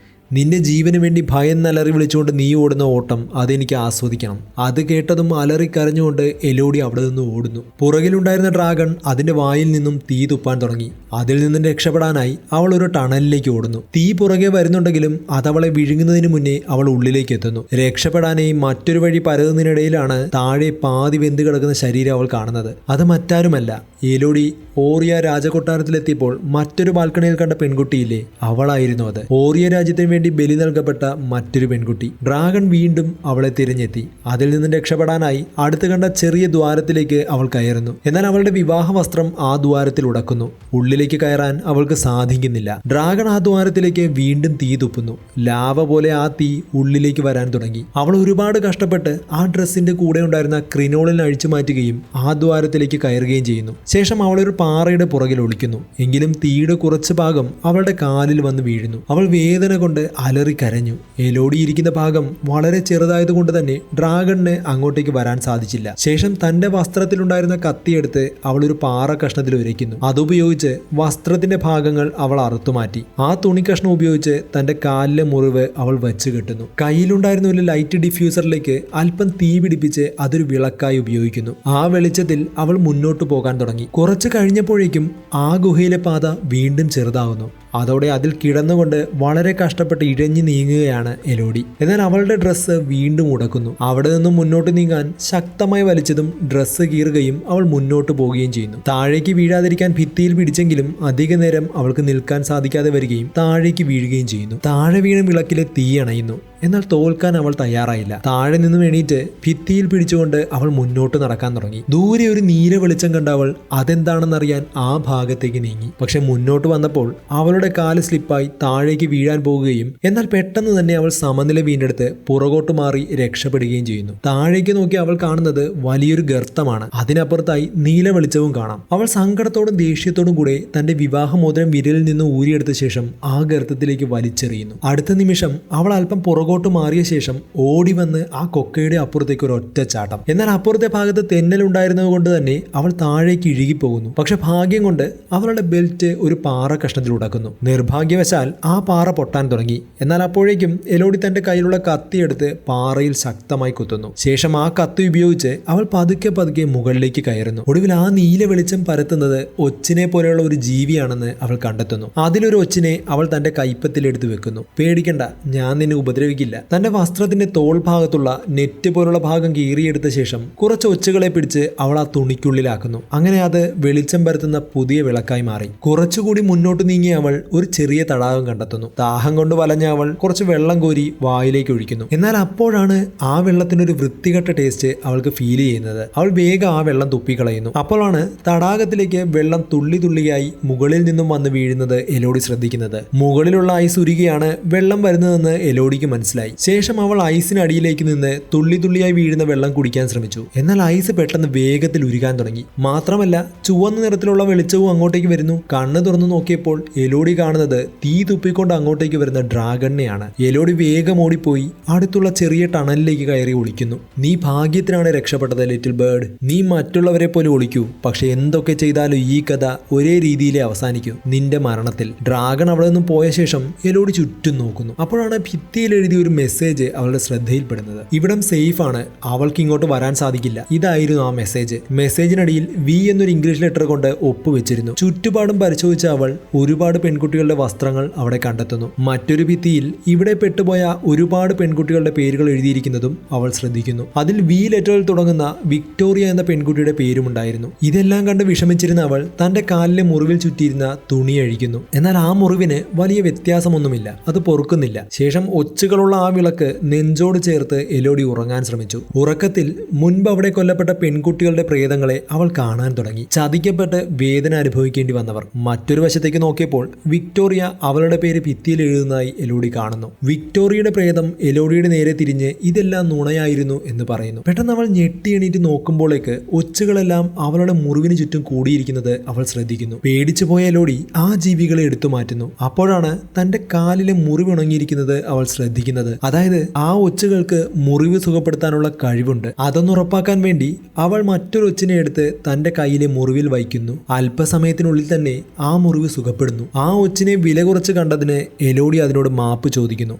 Speaker 1: നിന്റെ ജീവന് വേണ്ടി ഭയം അലറി വിളിച്ചുകൊണ്ട് നീ ഓടുന്ന ഓട്ടം അതെനിക്ക് ആസ്വദിക്കണം. അത് കേട്ടതും അലറിക്കരഞ്ഞുകൊണ്ട് എലോഡി അവിടെ നിന്ന് ഓടുന്നു. പുറകിലുണ്ടായിരുന്ന ഡ്രാഗൺ അതിന്റെ വായിൽ നിന്നും തീ തുപ്പാൻ തുടങ്ങി. അതിൽ നിന്നും രക്ഷപ്പെടാനായി അവൾ ഒരു ടണലിലേക്ക് ഓടുന്നു. തീ പുറകെ വരുന്നുണ്ടെങ്കിലും അതവളെ വിഴുങ്ങുന്നതിന് മുന്നേ അവൾ ഉള്ളിലേക്ക് എത്തുന്നു. രക്ഷപ്പെടാനായി മറ്റൊരു വഴി പരതുന്നതിനിടയിലാണ് താഴെ പാതി വെന്ത് കിടക്കുന്ന ശരീരം അവൾ കാണുന്നത്. അത് മറ്റാരുമല്ല, എലോഡി ഓറിയ രാജകൊട്ടാരത്തിലെത്തിയപ്പോൾ മറ്റൊരു ബാൽക്കണിയിൽ കണ്ട പെൺകുട്ടിയില്ലേ, അവളായിരുന്നു അത്. ഓറിയ രാജ്യത്തിന് വേണ്ടി ബലി നൽകപ്പെട്ട മറ്റൊരു പെൺകുട്ടി. ഡ്രാഗൺ വീണ്ടും അവളെ തിരഞ്ഞെത്തി. അതിൽ നിന്നും രക്ഷപ്പെടാനായി അടുത്ത് കണ്ട ചെറിയ ദ്വാരത്തിലേക്ക് അവൾ കയറുന്നു. എന്നാൽ അവളുടെ വിവാഹ വസ്ത്രം ആ ദ്വാരത്തിൽ ഉടക്കുന്നു. ഉള്ളിലേക്ക് കയറാൻ അവൾക്ക് സാധിക്കുന്നില്ല. ഡ്രാഗൺ ആ ദ്വാരത്തിലേക്ക് വീണ്ടും തീ തുപ്പുന്നു. ലാവ പോലെ ആ തീ ഉള്ളിലേക്ക് വരാൻ തുടങ്ങി. അവൾ ഒരുപാട് കഷ്ടപ്പെട്ട് ആ ഡ്രസ്സിന്റെ കൂടെ ഉണ്ടായിരുന്ന ക്രിനോളിൽ അഴിച്ചു മാറ്റുകയും ആ ദ്വാരത്തിലേക്ക് കയറുകയും ചെയ്യുന്നു. ശേഷം അവളൊരു പാറയുടെ പുറകിൽ ഒളിക്കുന്നു. എങ്കിലും തീയുടെ കുറച്ച് ഭാഗം അവളുടെ കാലിൽ വന്ന് വീഴുന്നു. അവൾ വേദന കൊണ്ട് അലറി കരഞ്ഞു. എലോഡി ഇരിക്കുന്ന ഭാഗം വളരെ ചെറുതായതുകൊണ്ട് തന്നെ ഡ്രാഗണിന് അങ്ങോട്ടേക്ക് വരാൻ സാധിച്ചില്ല. ശേഷം തന്റെ വസ്ത്രത്തിലുണ്ടായിരുന്ന കത്തിയെടുത്ത് അവൾ ഒരു പാറ കഷ്ണത്തിൽ ഉരയ്ക്കുന്നു. അതുപയോഗിച്ച് വസ്ത്രത്തിന്റെ ഭാഗങ്ങൾ അവൾ അറുത്തുമാറ്റി. ആ തുണി കഷ്ണം ഉപയോഗിച്ച് തന്റെ കാലിലെ മുറിവ് അവൾ വെച്ച് കെട്ടുന്നു. കയ്യിലുണ്ടായിരുന്ന ഒരു ലൈറ്റ് ഡിഫ്യൂസറിലേക്ക് അല്പം തീ പിടിപ്പിച്ച് അതൊരു വിളക്കായി ഉപയോഗിക്കുന്നു. ആ വെളിച്ചത്തിൽ അവൾ മുന്നോട്ട് പോകാൻ തുടങ്ങി. കുറച്ച് കഴിഞ്ഞപ്പോഴേക്കും ആ ഗുഹയിലെ പാത വീണ്ടും ചെറുതാവുന്നു. അതോടെ അതിൽ കിടന്നുകൊണ്ട് വളരെ കഷ്ടപ്പെട്ട് ഇഴഞ്ഞു നീങ്ങുകയാണ് എലോഡി. എന്നാൽ അവളുടെ ഡ്രസ്സ് വീണ്ടും ഉടക്കുന്നു. അവിടെ നിന്നും മുന്നോട്ട് നീങ്ങാൻ ശക്തമായി വലിച്ചതും ഡ്രസ്സ് കീറുകയും അവൾ മുന്നോട്ട് പോവുകയും ചെയ്യുന്നു. താഴേക്ക് വീഴാതിരിക്കാൻ ഭിത്തിയിൽ പിടിച്ചെങ്കിലും അധിക നേരം അവൾക്ക് നിൽക്കാൻ സാധിക്കാതെ വരികയും താഴേക്ക് വീഴുകയും ചെയ്യുന്നു. താഴെ വീണ വിളക്കിലെ തീ അണയുന്നു. എന്നാൽ തോൽക്കാൻ അവൾ തയ്യാറായില്ല. താഴെ നിന്നും എണീറ്റ് ഭിത്തിയിൽ പിടിച്ചുകൊണ്ട് അവൾ മുന്നോട്ട് നടക്കാൻ തുടങ്ങി. ദൂരെ ഒരു നീല വെളിച്ചം കണ്ട അവൾ അതെന്താണെന്നറിയാൻ ആ ഭാഗത്തേക്ക് നീങ്ങി. പക്ഷെ മുന്നോട്ട് വന്നപ്പോൾ അവളുടെ കാല് സ്ലിപ്പായി താഴേക്ക് വീഴാൻ പോകുകയും എന്നാൽ പെട്ടെന്ന് തന്നെ അവൾ സമനില വീണ്ടെടുത്ത് പുറകോട്ട് മാറി രക്ഷപ്പെടുകയും ചെയ്യുന്നു. താഴേക്ക് നോക്കി അവൾ കാണുന്നത് വലിയൊരു ഗർത്തമാണ്. അതിനപ്പുറത്തായി നീല വെളിച്ചവും കാണാം. അവൾ സങ്കടത്തോടും ദേഷ്യത്തോടും കൂടെ തന്റെ വിവാഹമോതിരം വിരലിൽ നിന്ന് ഊരിയെടുത്ത ശേഷം ആ ഗർത്തത്തിലേക്ക് വലിച്ചെറിയുന്നു. അടുത്ത നിമിഷം അവൾ അല്പം പുറകോട്ട് മാറിയ ശേഷം ഓടി വന്ന് ആ കൊക്കയുടെ അപ്പുറത്തേക്ക് ഒരു ഒറ്റ ചാട്ടം. എന്നാൽ അപ്പുറത്തെ ഭാഗത്ത് തെന്നലുണ്ടായിരുന്നത് കൊണ്ട് തന്നെ അവൾ താഴേക്ക് ഇഴുകിപ്പോകുന്നു. പക്ഷെ ഭാഗ്യം കൊണ്ട് അവളുടെ ബെൽറ്റ് ഒരു പാറ കഷ്ണത്തിൽ ഉടക്കുന്നു. നിർഭാഗ്യവശാൽ ആ പാറ പൊട്ടാൻ തുടങ്ങി. എന്നാൽ അപ്പോഴേക്കും എലോഡി തന്റെ കയ്യിലുള്ള കത്തിയെടുത്ത് പാറയിൽ ശക്തമായി കുത്തുന്നു. ശേഷം ആ കത്തി ഉപയോഗിച്ച് അവൾ പതുക്കെ പതുക്കെ മുകളിലേക്ക് കയറുന്നു. ഒടുവിൽ ആ നീല വെളിച്ചം പരത്തുന്നത് ഒച്ചിനെ പോലെയുള്ള ഒരു ജീവിയാണെന്ന് അവൾ കണ്ടെത്തുന്നു. അതിലൊരു ഒച്ചിനെ അവൾ തന്റെ കൈപ്പത്തിലെടുത്ത് വെക്കുന്നു. പേടിക്കണ്ട, ഞാൻ നിന്നെ ഉപദ്രവിക്കില്ല, ശ്രദ്ധിക്കില്ല. തന്റെ വസ്ത്രത്തിന്റെ തോൾ ഭാഗത്തുള്ള നെറ്റ് പോലുള്ള ഭാഗം കീറിയെടുത്ത ശേഷം കുറച്ച് ഒച്ചുകളെ പിടിച്ച് അവൾ ആ തുണിക്കുള്ളിലാക്കുന്നു. അങ്ങനെ അത് വെളിച്ചം പരത്തുന്ന പുതിയ വിളക്കായി മാറി. കുറച്ചുകൂടി മുന്നോട്ട് നീങ്ങിയ അവൾ ഒരു ചെറിയ തടാകം കണ്ടെത്തുന്നു. ദാഹം കൊണ്ട് വലഞ്ഞ അവൾ കുറച്ച് വെള്ളം കോരി വായിലേക്ക് ഒഴിക്കുന്നു. എന്നാൽ അപ്പോഴാണ് ആ വെള്ളത്തിനൊരു വൃത്തികെട്ട ടേസ്റ്റ് അവൾക്ക് ഫീൽ ചെയ്യുന്നത്. അവൾ വേഗം ആ വെള്ളം തുപ്പിക്കളയുന്നു. അപ്പോഴാണ് തടാകത്തിലേക്ക് വെള്ളം തുള്ളി തുള്ളിയായി മുകളിൽ നിന്നും വന്ന് വീഴുന്നത് എലോഡി ശ്രദ്ധിക്കുന്നത്. മുകളിലുള്ള ഐസ് ഉരുകിയാണ് വെള്ളം വരുന്നതെന്ന് എലോഡിക്ക് മനസ്സിലായി. ശേഷം അവൾ ഐസിനടിയിലേക്ക് നിന്ന് തുള്ളി തുള്ളിയായി വീഴുന്ന വെള്ളം കുടിക്കാൻ ശ്രമിച്ചു. എന്നാൽ ഐസ് പെട്ടെന്ന് വേഗത്തിൽ ഉരുകാൻ തുടങ്ങി. മാത്രമല്ല ചുവന്ന നിറത്തിലുള്ള വെളിച്ചവും അങ്ങോട്ടേക്ക് വരുന്നു. കണ്ണ് തുറന്നു നോക്കിയപ്പോൾ എലോഡി കാണുന്നത് തീ തുപ്പിക്കൊണ്ട് അങ്ങോട്ടേക്ക് വരുന്ന ഡ്രാഗണിനെയാണ്. എലോഡി വേഗം ഓടിപ്പോയി അടുത്തുള്ള ചെറിയ ടണലിലേക്ക് കയറി ഒളിക്കുന്നു. നീ ഭാഗ്യത്തിനാണ് രക്ഷപ്പെട്ടത് ലിറ്റിൽ ബേർഡ്. നീ മറ്റുള്ളവരെ പോലെ ഒളിക്കൂ. പക്ഷെ എന്തൊക്കെ ചെയ്താലും ഈ കഥ ഒരേ രീതിയിലേ അവസാനിക്കൂ, നിന്റെ മരണത്തിൽ. ഡ്രാഗൺ അവിടെ നിന്നും പോയ ശേഷം എലോഡി ചുറ്റും നോക്കുന്നു. അപ്പോഴാണ് ഭിത്തിയിൽ എഴുതിയ ഒരു മെസ്സേജ് അവളുടെ ശ്രദ്ധയിൽപ്പെടുന്നത്. ഇവിടം സേഫ് ആണ്, അവൾക്ക് ഇങ്ങോട്ട് വരാൻ സാധിക്കില്ല. ഇതായിരുന്നു ആ മെസ്സേജ്. മെസ്സേജിനടിയിൽ വി എന്നൊരു ഇംഗ്ലീഷ് ലെറ്റർ കൊണ്ട് ഒപ്പുവെച്ചിരുന്നു. ചുറ്റുപാടും പരിശോധിച്ച അവൾ ഒരുപാട് പെൺകുട്ടികളുടെ വസ്ത്രങ്ങൾ അവിടെ കണ്ടെത്തുന്നു. മറ്റൊരു ഭിത്തിയിൽ ഇവിടെ പെട്ടുപോയ ഒരുപാട് പെൺകുട്ടികളുടെ പേരുകൾ എഴുതിയിരിക്കുന്നതും അവൾ ശ്രദ്ധിക്കുന്നു. അതിൽ വി ലെറ്ററിൽ തുടങ്ങുന്ന വിക്ടോറിയ എന്ന പെൺകുട്ടിയുടെ പേരുമുണ്ടായിരുന്നു. ഇതെല്ലാം കണ്ട് വിഷമിച്ചിരുന്ന അവൾ തന്റെ കാലിലെ മുറിവിൽ ചുറ്റിയിരുന്ന തുണി അഴിക്കുന്നു. എന്നാൽ ആ മുറിവിന് വലിയ വ്യത്യാസമൊന്നുമില്ല, അത് പൊറുക്കുന്നില്ല. ശേഷം ഒച്ചുകളുള്ള ആ വിളക്ക് നെഞ്ചോട് ചേർത്ത് എലോഡി ഉറങ്ങാൻ ശ്രമിച്ചു. ഉറക്കത്തിൽ മുൻപ് അവിടെ കൊല്ലപ്പെട്ട പെൺകുട്ടികളുടെ പ്രേതങ്ങളെ അവൾ കാണാൻ തുടങ്ങി. ചതിക്കപ്പെട്ട് വേദന അനുഭവിക്കേണ്ടി വന്നവർ. മറ്റൊരു വശത്തേക്ക് നോക്കിയപ്പോൾ വിക്ടോറിയ അവളുടെ പേര് ഭിത്തിയിൽ എഴുതുന്നതായി എലോഡി കാണുന്നു. വിക്ടോറിയയുടെ പ്രേതം എലോഡിയുടെ നേരെ തിരിഞ്ഞ് ഇതെല്ലാം നുണയായിരുന്നു എന്ന് പറയുന്നു. പെട്ടെന്ന് അവൾ ഞെട്ടി എണീറ്റ് നോക്കുമ്പോഴേക്ക് ഒച്ചുകളെല്ലാം അവളുടെ മുറിവിന് ചുറ്റും കൂടിയിരിക്കുന്നത് അവൾ ശ്രദ്ധിക്കുന്നു. പേടിച്ചു പോയ എലോഡി ആ ജീവികളെ എടുത്തു മാറ്റുന്നു. അപ്പോഴാണ് തന്റെ കാലിലെ മുറിവ് ഉണങ്ങിയിരിക്കുന്നത് അവൾ ശ്രദ്ധിക്കുന്നത്. അതായത് ആ ഒച്ചുകൾക്ക് മുറിവ് സുഖപ്പെടുത്താനുള്ള കഴിവുണ്ട്. അതൊന്ന് ഉറപ്പാക്കാൻ വേണ്ടി അവൾ മറ്റൊരു ഒച്ചിനെ എടുത്ത് തന്റെ കയ്യിലെ മുറിവിൽ വയ്ക്കുന്നു. അല്പസമയത്തിനുള്ളിൽ തന്നെ ആ മുറിവ് സുഖപ്പെടുന്നു. ആ ഒച്ചിനെ വില കുറച്ച് കണ്ടതിന് എലോഡി അതിനോട് മാപ്പ് ചോദിക്കുന്നു.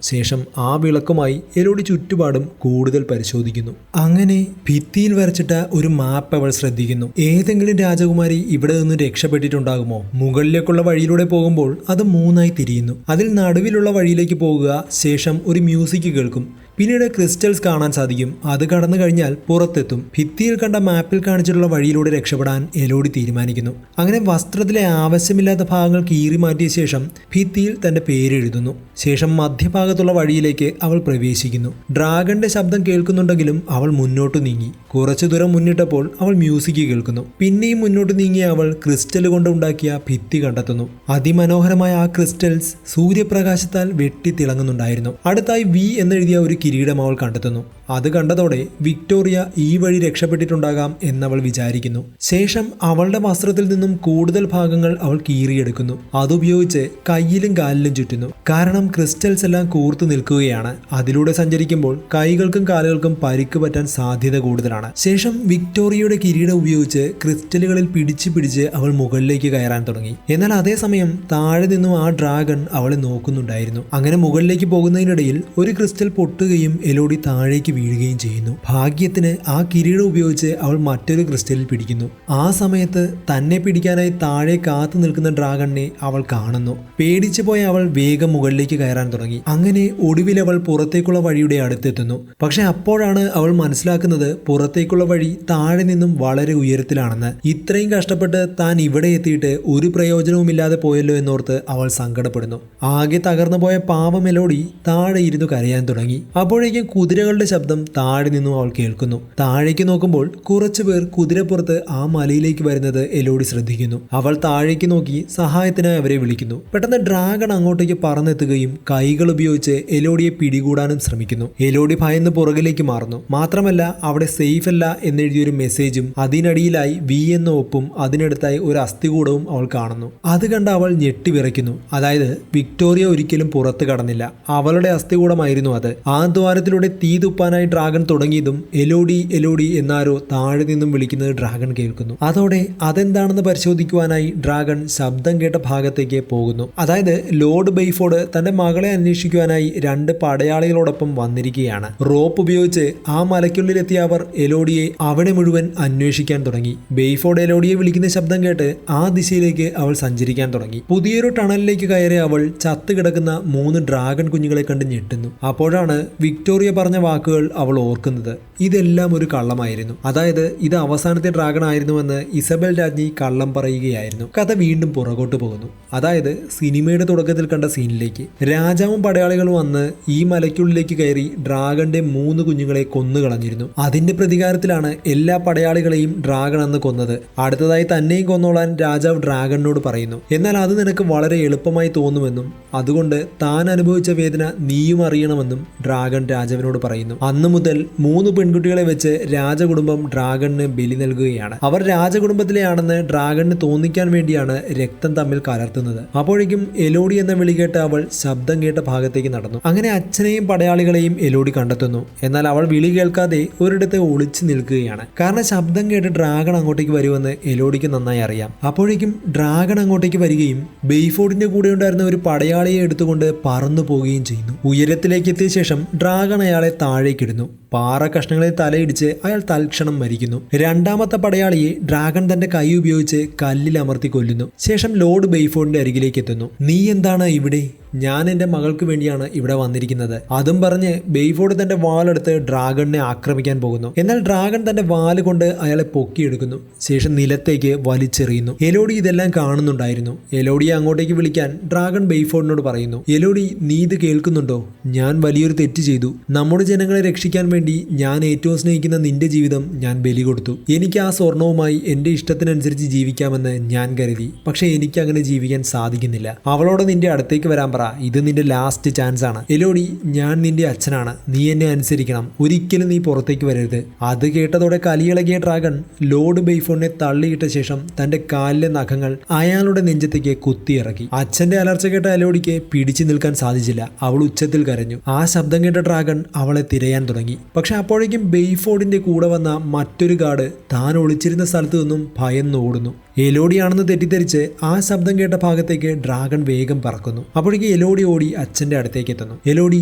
Speaker 1: ശേഷം ആ വിളക്കുമായി എലോഡി ചുറ്റുപാടും കൂടുതൽ പരിശോധിക്കുന്നു. അങ്ങനെ ഭിത്തിയിൽ വരച്ചിട്ട ഒരു മാപ്പ് അവൾ ശ്രദ്ധിക്കുന്നു. ഏതെങ്കിലും രാജകുമാരി ഇവിടെ നിന്ന് രക്ഷപ്പെട്ടിട്ടുണ്ടാകുമോ? മുകളിലേക്കുള്ള വഴിയിലൂടെ പോകുമ്പോൾ അത് മൂന്നായി തിരിയുന്നു. അതിൽ നടുവിലുള്ള വഴിയിലേക്ക് പോകുക. ശേഷം ഒരു മ്യൂസിക് കേൾക്കും. പിന്നീട് ക്രിസ്റ്റൽസ് കാണാൻ സാധിക്കും. അത് കടന്നു കഴിഞ്ഞാൽ പുറത്തെത്തും. ഭിത്തിയിൽ കണ്ട മാപ്പിൽ കാണിച്ചിട്ടുള്ള വഴിയിലൂടെ രക്ഷപ്പെടാൻ എലോഡി തീരുമാനിക്കുന്നു. അങ്ങനെ വസ്ത്രത്തിലെ ആവശ്യമില്ലാത്ത ഭാഗങ്ങൾ കീറി മാറ്റിയ ശേഷം ഭിത്തിയിൽ തന്റെ പേരെഴുതുന്നു. ശേഷം മധ്യഭാഗത്തുള്ള വഴിയിലേക്ക് അവൾ പ്രവേശിക്കുന്നു. ഡ്രാഗന്റെ ശബ്ദം കേൾക്കുന്നുണ്ടെങ്കിലും അവൾ മുന്നോട്ട് നീങ്ങി. കുറച്ചു ദൂരം മുന്നിട്ടപ്പോൾ അവൾ മ്യൂസിക് കേൾക്കുന്നു. പിന്നെയും മുന്നോട്ട് നീങ്ങിയ അവൾ ക്രിസ്റ്റൽ കൊണ്ട് ഉണ്ടാക്കിയ ഭിത്തി കണ്ടെത്തുന്നു. അതിമനോഹരമായ ആ ക്രിസ്റ്റൽസ് സൂര്യപ്രകാശത്താൽ വെട്ടി തിളങ്ങുന്നുണ്ടായിരുന്നു. അടുത്തായി വി എന്നെഴുതിയ ഒരു കിരീടം അവൾ കണ്ടെത്തുന്നു. അത് കണ്ടതോടെ വിക്ടോറിയ ഈ വഴി രക്ഷപ്പെട്ടിട്ടുണ്ടാകാം എന്നവൾ വിചാരിക്കുന്നു. ശേഷം അവളുടെ വസ്ത്രത്തിൽ നിന്നും കൂടുതൽ ഭാഗങ്ങൾ അവൾ കീറിയെടുക്കുന്നു. അതുപയോഗിച്ച് കയ്യിലും കാലിലും ചുറ്റുന്നു. കാരണം ക്രിസ്റ്റൽസ് എല്ലാം കൂർത്തു നിൽക്കുകയാണ്. അതിലൂടെ സഞ്ചരിക്കുമ്പോൾ കൈകൾക്കും കാലുകൾക്കും പരിക്ക് പറ്റാൻ സാധ്യത കൂടുതലാണ്. ശേഷം വിക്ടോറിയയുടെ കിരീടം ഉപയോഗിച്ച് ക്രിസ്റ്റലുകളിൽ പിടിച്ച് അവൾ മുകളിലേക്ക് കയറാൻ തുടങ്ങി. എന്നാൽ അതേസമയം താഴെ നിന്നും ആ ഡ്രാഗൺ അവളെ നോക്കുന്നുണ്ടായിരുന്നു. അങ്ങനെ മുകളിലേക്ക് പോകുന്നതിനിടയിൽ ഒരു ക്രിസ്റ്റൽ പൊട്ടുകയും എലോഡി താഴേക്ക് വീഴുകയും ചെയ്യുന്നു. ഭാഗ്യത്തിന് ആ കിരീടം ഉപയോഗിച്ച് അവൾ മറ്റൊരു ക്രിസ്റ്റലിൽ പിടിക്കുന്നു. ആ സമയത്ത് തന്നെ പിടിക്കാനായി താഴെ കാത്തു നിൽക്കുന്ന ഡ്രാഗണിനെ അവൾ കാണുന്നു. പേടിച്ചു പോയ അവൾ വേഗം മുകളിലേക്ക് കയറാൻ തുടങ്ങി. അങ്ങനെ ഒടുവിൽ അവൾ പുറത്തേക്കുള്ള വഴിയുടെ അടുത്തെത്തുന്നു. പക്ഷെ അപ്പോഴാണ് അവൾ മനസ്സിലാക്കുന്നത് പുറത്തേക്കുള്ള വഴി താഴെ നിന്നും വളരെ ഉയരത്തിലാണെന്ന്. ഇത്രയും കഷ്ടപ്പെട്ട് താൻ ഇവിടെ എത്തിയിട്ട് ഒരു പ്രയോജനവുമില്ലാതെ പോയല്ലോ എന്നോർത്ത് അവൾ സങ്കടപ്പെടുന്നു. ആകെ തകർന്നു പോയ പാവം എലോഡി താഴെ ഇരുന്നു കരയാൻ തുടങ്ങി. അപ്പോഴേക്കും കുതിരകളുടെ ശബ്ദം താഴെ നിന്നും അവൾ കേൾക്കുന്നു. താഴേക്ക് നോക്കുമ്പോൾ കുറച്ചുപേർ കുതിരപ്പുറത്ത് ആ മലയിലേക്ക് വരുന്നത് എലോഡി ശ്രദ്ധിക്കുന്നു. അവൾ താഴേക്ക് നോക്കി സഹായത്തിനായി അവരെ വിളിക്കുന്നു. പെട്ടെന്ന് ഡ്രാഗൺ അങ്ങോട്ടേക്ക് പറന്നെത്തുകയും കൈകൾ ഉപയോഗിച്ച് എലോഡിയെ പിടികൂടാനും ശ്രമിക്കുന്നു. എലോഡി ഭയന്ന് പുറകിലേക്ക് മാറുന്നു. മാത്രമല്ല അവിടെ സേഫ് അല്ല എന്നെഴുതിയൊരു മെസ്സേജും അതിനടിയിലായി വി എന്ന ഒപ്പും അതിനടുത്തായി ഒരു അസ്ഥികൂടവും അവൾ കാണുന്നു. അത് കണ്ട് അവൾ ഞെട്ടിവിറയ്ക്കുന്നു. അതായത് വിക്ടോറിയ ഒരിക്കലും പുറത്ത് കടന്നില്ല, അവളുടെ അസ്ഥികൂടമായിരുന്നു അത്. ആ ദ്വാരത്തിലൂടെ തീ തുപ്പാൻ വിളിക്കുവാനായി ഡ്രാഗൺ തുടങ്ങിയതും എലോഡി എലോഡി എന്നാരോ താഴെ നിന്നും വിളിക്കുന്നത് ഡ്രാഗൺ കേൾക്കുന്നു. അതോടെ അതെന്താണെന്ന് പരിശോധിക്കുവാനായി ഡ്രാഗൺ ശബ്ദം കേട്ട ഭാഗത്തേക്ക് പോകുന്നു. അതായത് ലോർഡ് ബെയ്ഫോർഡ് തന്റെ മകളെ അന്വേഷിക്കുവാനായി 2 പടയാളികളോടൊപ്പം വന്നിരിക്കുകയാണ്. റോപ്പ് ഉപയോഗിച്ച് ആ മലയ്ക്കുള്ളിലെത്തിയ അവർ എലോഡിയെ അവിടെ മുഴുവൻ അന്വേഷിക്കാൻ തുടങ്ങി. ബെയ്ഫോർഡ് എലോഡിയെ വിളിക്കുന്ന ശബ്ദം കേട്ട് ആ ദിശയിലേക്ക് അവൾ സഞ്ചരിക്കാൻ തുടങ്ങി. പുതിയൊരു ടണലിലേക്ക് കയറിയ അവൾ ചത്തുകിടക്കുന്ന 3 ഡ്രാഗൺ കുഞ്ഞുങ്ങളെ കണ്ട് ഞെട്ടുന്നു. അപ്പോഴാണ് വിക്ടോറിയ പറഞ്ഞ വാക്കുകൾ അവൾ ഓർക്കുന്നത്. ഇതെല്ലാം ഒരു കള്ളമായിരുന്നു. അതായത് ഇത് അവസാനത്തെ ഡ്രാഗൺ ആയിരുന്നുവെന്ന് ഇസബൽ രാജ്ഞി കള്ളം പറയുകയായിരുന്നു. കഥ വീണ്ടും പുറകോട്ട് പോകുന്നു. അതായത് സിനിമയുടെ തുടക്കത്തിൽ കണ്ട സീനിലേക്ക് രാജാവും പടയാളികളും വന്ന് ഈ മലയ്ക്കുള്ളിലേക്ക് കയറി ഡ്രാഗന്റെ 3 കുഞ്ഞുങ്ങളെ കൊന്നുകളഞ്ഞിരുന്നു. അതിന്റെ പ്രതികാരത്തിലാണ് എല്ലാ പടയാളികളെയും ഡ്രാഗൺ അന്ന് കൊന്നത്. അടുത്തതായി തന്നെയും കൊന്നോളാൻ രാജാവ് ഡ്രാഗണിനോട് പറയുന്നു. എന്നാൽ അത് നിനക്ക് വളരെ എളുപ്പമായി തോന്നുമെന്നും അതുകൊണ്ട് താൻ അനുഭവിച്ച വേദന നീയും അറിയണമെന്നും ഡ്രാഗൺ രാജാവിനോട് പറയുന്നു. അന്നു മുതൽ 3 പെൺകുട്ടികളെ വെച്ച് രാജകുടുംബം ഡ്രാഗണിന് ബലി നൽകുകയാണ്. അവർ രാജകുടുംബത്തിലെയാണെന്ന് ഡ്രാഗണിന് തോന്നിക്കാൻ വേണ്ടിയാണ് രക്തം തമ്മിൽ കലർത്തുന്നത്. അപ്പോഴേക്കും എലോഡി എന്ന വിളി കേട്ട് അവൾ ശബ്ദം കേട്ട ഭാഗത്തേക്ക് നടന്നു. അങ്ങനെ അച്ഛനെയും പടയാളികളെയും എലോഡി കണ്ടെത്തുന്നു. എന്നാൽ അവൾ വിളി കേൾക്കാതെ ഒരിടത്ത് ഒളിച്ചു നിൽക്കുകയാണ്. കാരണം ശബ്ദം കേട്ട് ഡ്രാഗൺ അങ്ങോട്ടേക്ക് വരുമെന്ന് എലോഡിക്ക് നന്നായി അറിയാം. അപ്പോഴേക്കും ഡ്രാഗൺ അങ്ങോട്ടേക്ക് വരികയും ബെയ്ഫോർഡിന്റെ കൂടെ ഉണ്ടായിരുന്ന ഒരു പടയാളിയെ എടുത്തുകൊണ്ട് പറന്നു പോവുകയും ചെയ്യുന്നു. ഉയരത്തിലേക്ക് എത്തിയ ശേഷം ഡ്രാഗൺ അയാളെ താഴേക്കിടുന്നു. പാറ കഷ്ണങ്ങളിൽ തലയിടിച്ച് അയാൾ തൽക്ഷണം മരിക്കുന്നു. രണ്ടാമത്തെ പടയാളിയെ ഡ്രാഗൺ തന്റെ കൈ ഉപയോഗിച്ച് കല്ലിൽ അമർത്തി കൊല്ലുന്നു. ശേഷം ലോർഡ് ബെയ്ഫോർഡിന്റെ അരികിലേക്ക് എത്തുന്നു. നീ എന്താണ് ഇവിടെ? ഞാൻ എൻ്റെ മകൾക്ക് വേണ്ടിയാണ് ഇവിടെ വന്നിരിക്കുന്നത്. അതും പറഞ്ഞ് ബെയ്ഫോർഡ് തന്റെ വാളെടുത്ത് ഡ്രാഗണിനെ ആക്രമിക്കാൻ പോകുന്നു. എന്നാൽ ഡ്രാഗൺ തന്റെ വാല് കൊണ്ട് അയാളെ പൊക്കിയെടുക്കുന്നു. ശേഷം നിലത്തേക്ക് വലിച്ചെറിയുന്നു. എലോഡി ഇതെല്ലാം കാണുന്നുണ്ടായിരുന്നു. എലോഡിയെ അങ്ങോട്ടേക്ക് വിളിക്കാൻ ഡ്രാഗൺ ബെയ്ഫോർഡിനോട് പറയുന്നു. എലോഡി, നീ ഇത് കേൾക്കുന്നുണ്ടോ? ഞാൻ വലിയൊരു തെറ്റ് ചെയ്തു. നമ്മുടെ ജനങ്ങളെ രക്ഷിക്കാൻ വേണ്ടി ഞാൻ ഏറ്റവും സ്നേഹിക്കുന്ന നിന്റെ ജീവിതം ഞാൻ ബലി കൊടുത്തു. എനിക്ക് ആ സ്വർണവുമായി എന്റെ ഇഷ്ടത്തിനനുസരിച്ച് ജീവിക്കാമെന്ന് ഞാൻ കരുതി. പക്ഷെ എനിക്ക് അങ്ങനെ ജീവിക്കാൻ സാധിക്കുന്നില്ല. അവളോട് നിന്റെ അടുത്തേക്ക് വരാൻ പറ. ഇത് നിന്റെ ലാസ്റ്റ് ചാൻസ് ആണ്. എലോഡി, ഞാൻ നിന്റെ അച്ഛനാണ്. നീ എന്നെ അനുസരിക്കണം. ഒരിക്കലും നീ പുറത്തേക്ക് വരരുത്. അത് കേട്ടതോടെ കലിയിളകിയ ഡ്രാഗൺ ലോർഡ് ബെയ്ഫോർഡിനെ തള്ളിയിട്ട ശേഷം തന്റെ കാലിലെ നഖങ്ങൾ അയാളുടെ നെഞ്ചത്തേക്ക് കുത്തിയിറക്കി. അച്ഛന്റെ അലർച്ച കേട്ട എലോഡിക്ക് പിടിച്ചു നിൽക്കാൻ സാധിച്ചില്ല. അവൾ ഉച്ചത്തിൽ കരഞ്ഞു. ആ ശബ്ദം കേട്ട ഡ്രാഗൺ അവളെ തിരയാൻ തുടങ്ങി. പക്ഷെ അപ്പോഴേക്കും ബെയ്ഫോർഡിന്റെ കൂടെ വന്ന മറ്റൊരു ഗാർഡ് താൻ ഒളിച്ചിരുന്ന സ്ഥലത്തു നിന്നും ഭയന്ന് ഓടുന്നു. എലോഡിയാണെന്ന് തെറ്റിദ്ധരിച്ച് ആ ശബ്ദം കേട്ട ഭാഗത്തേക്ക് ഡ്രാഗൺ വേഗം പറക്കുന്നു. അപ്പോഴേക്ക് എലോഡി ഓടി അച്ഛൻ്റെ അടുത്തേക്ക് എത്തുന്നു. എലോഡി,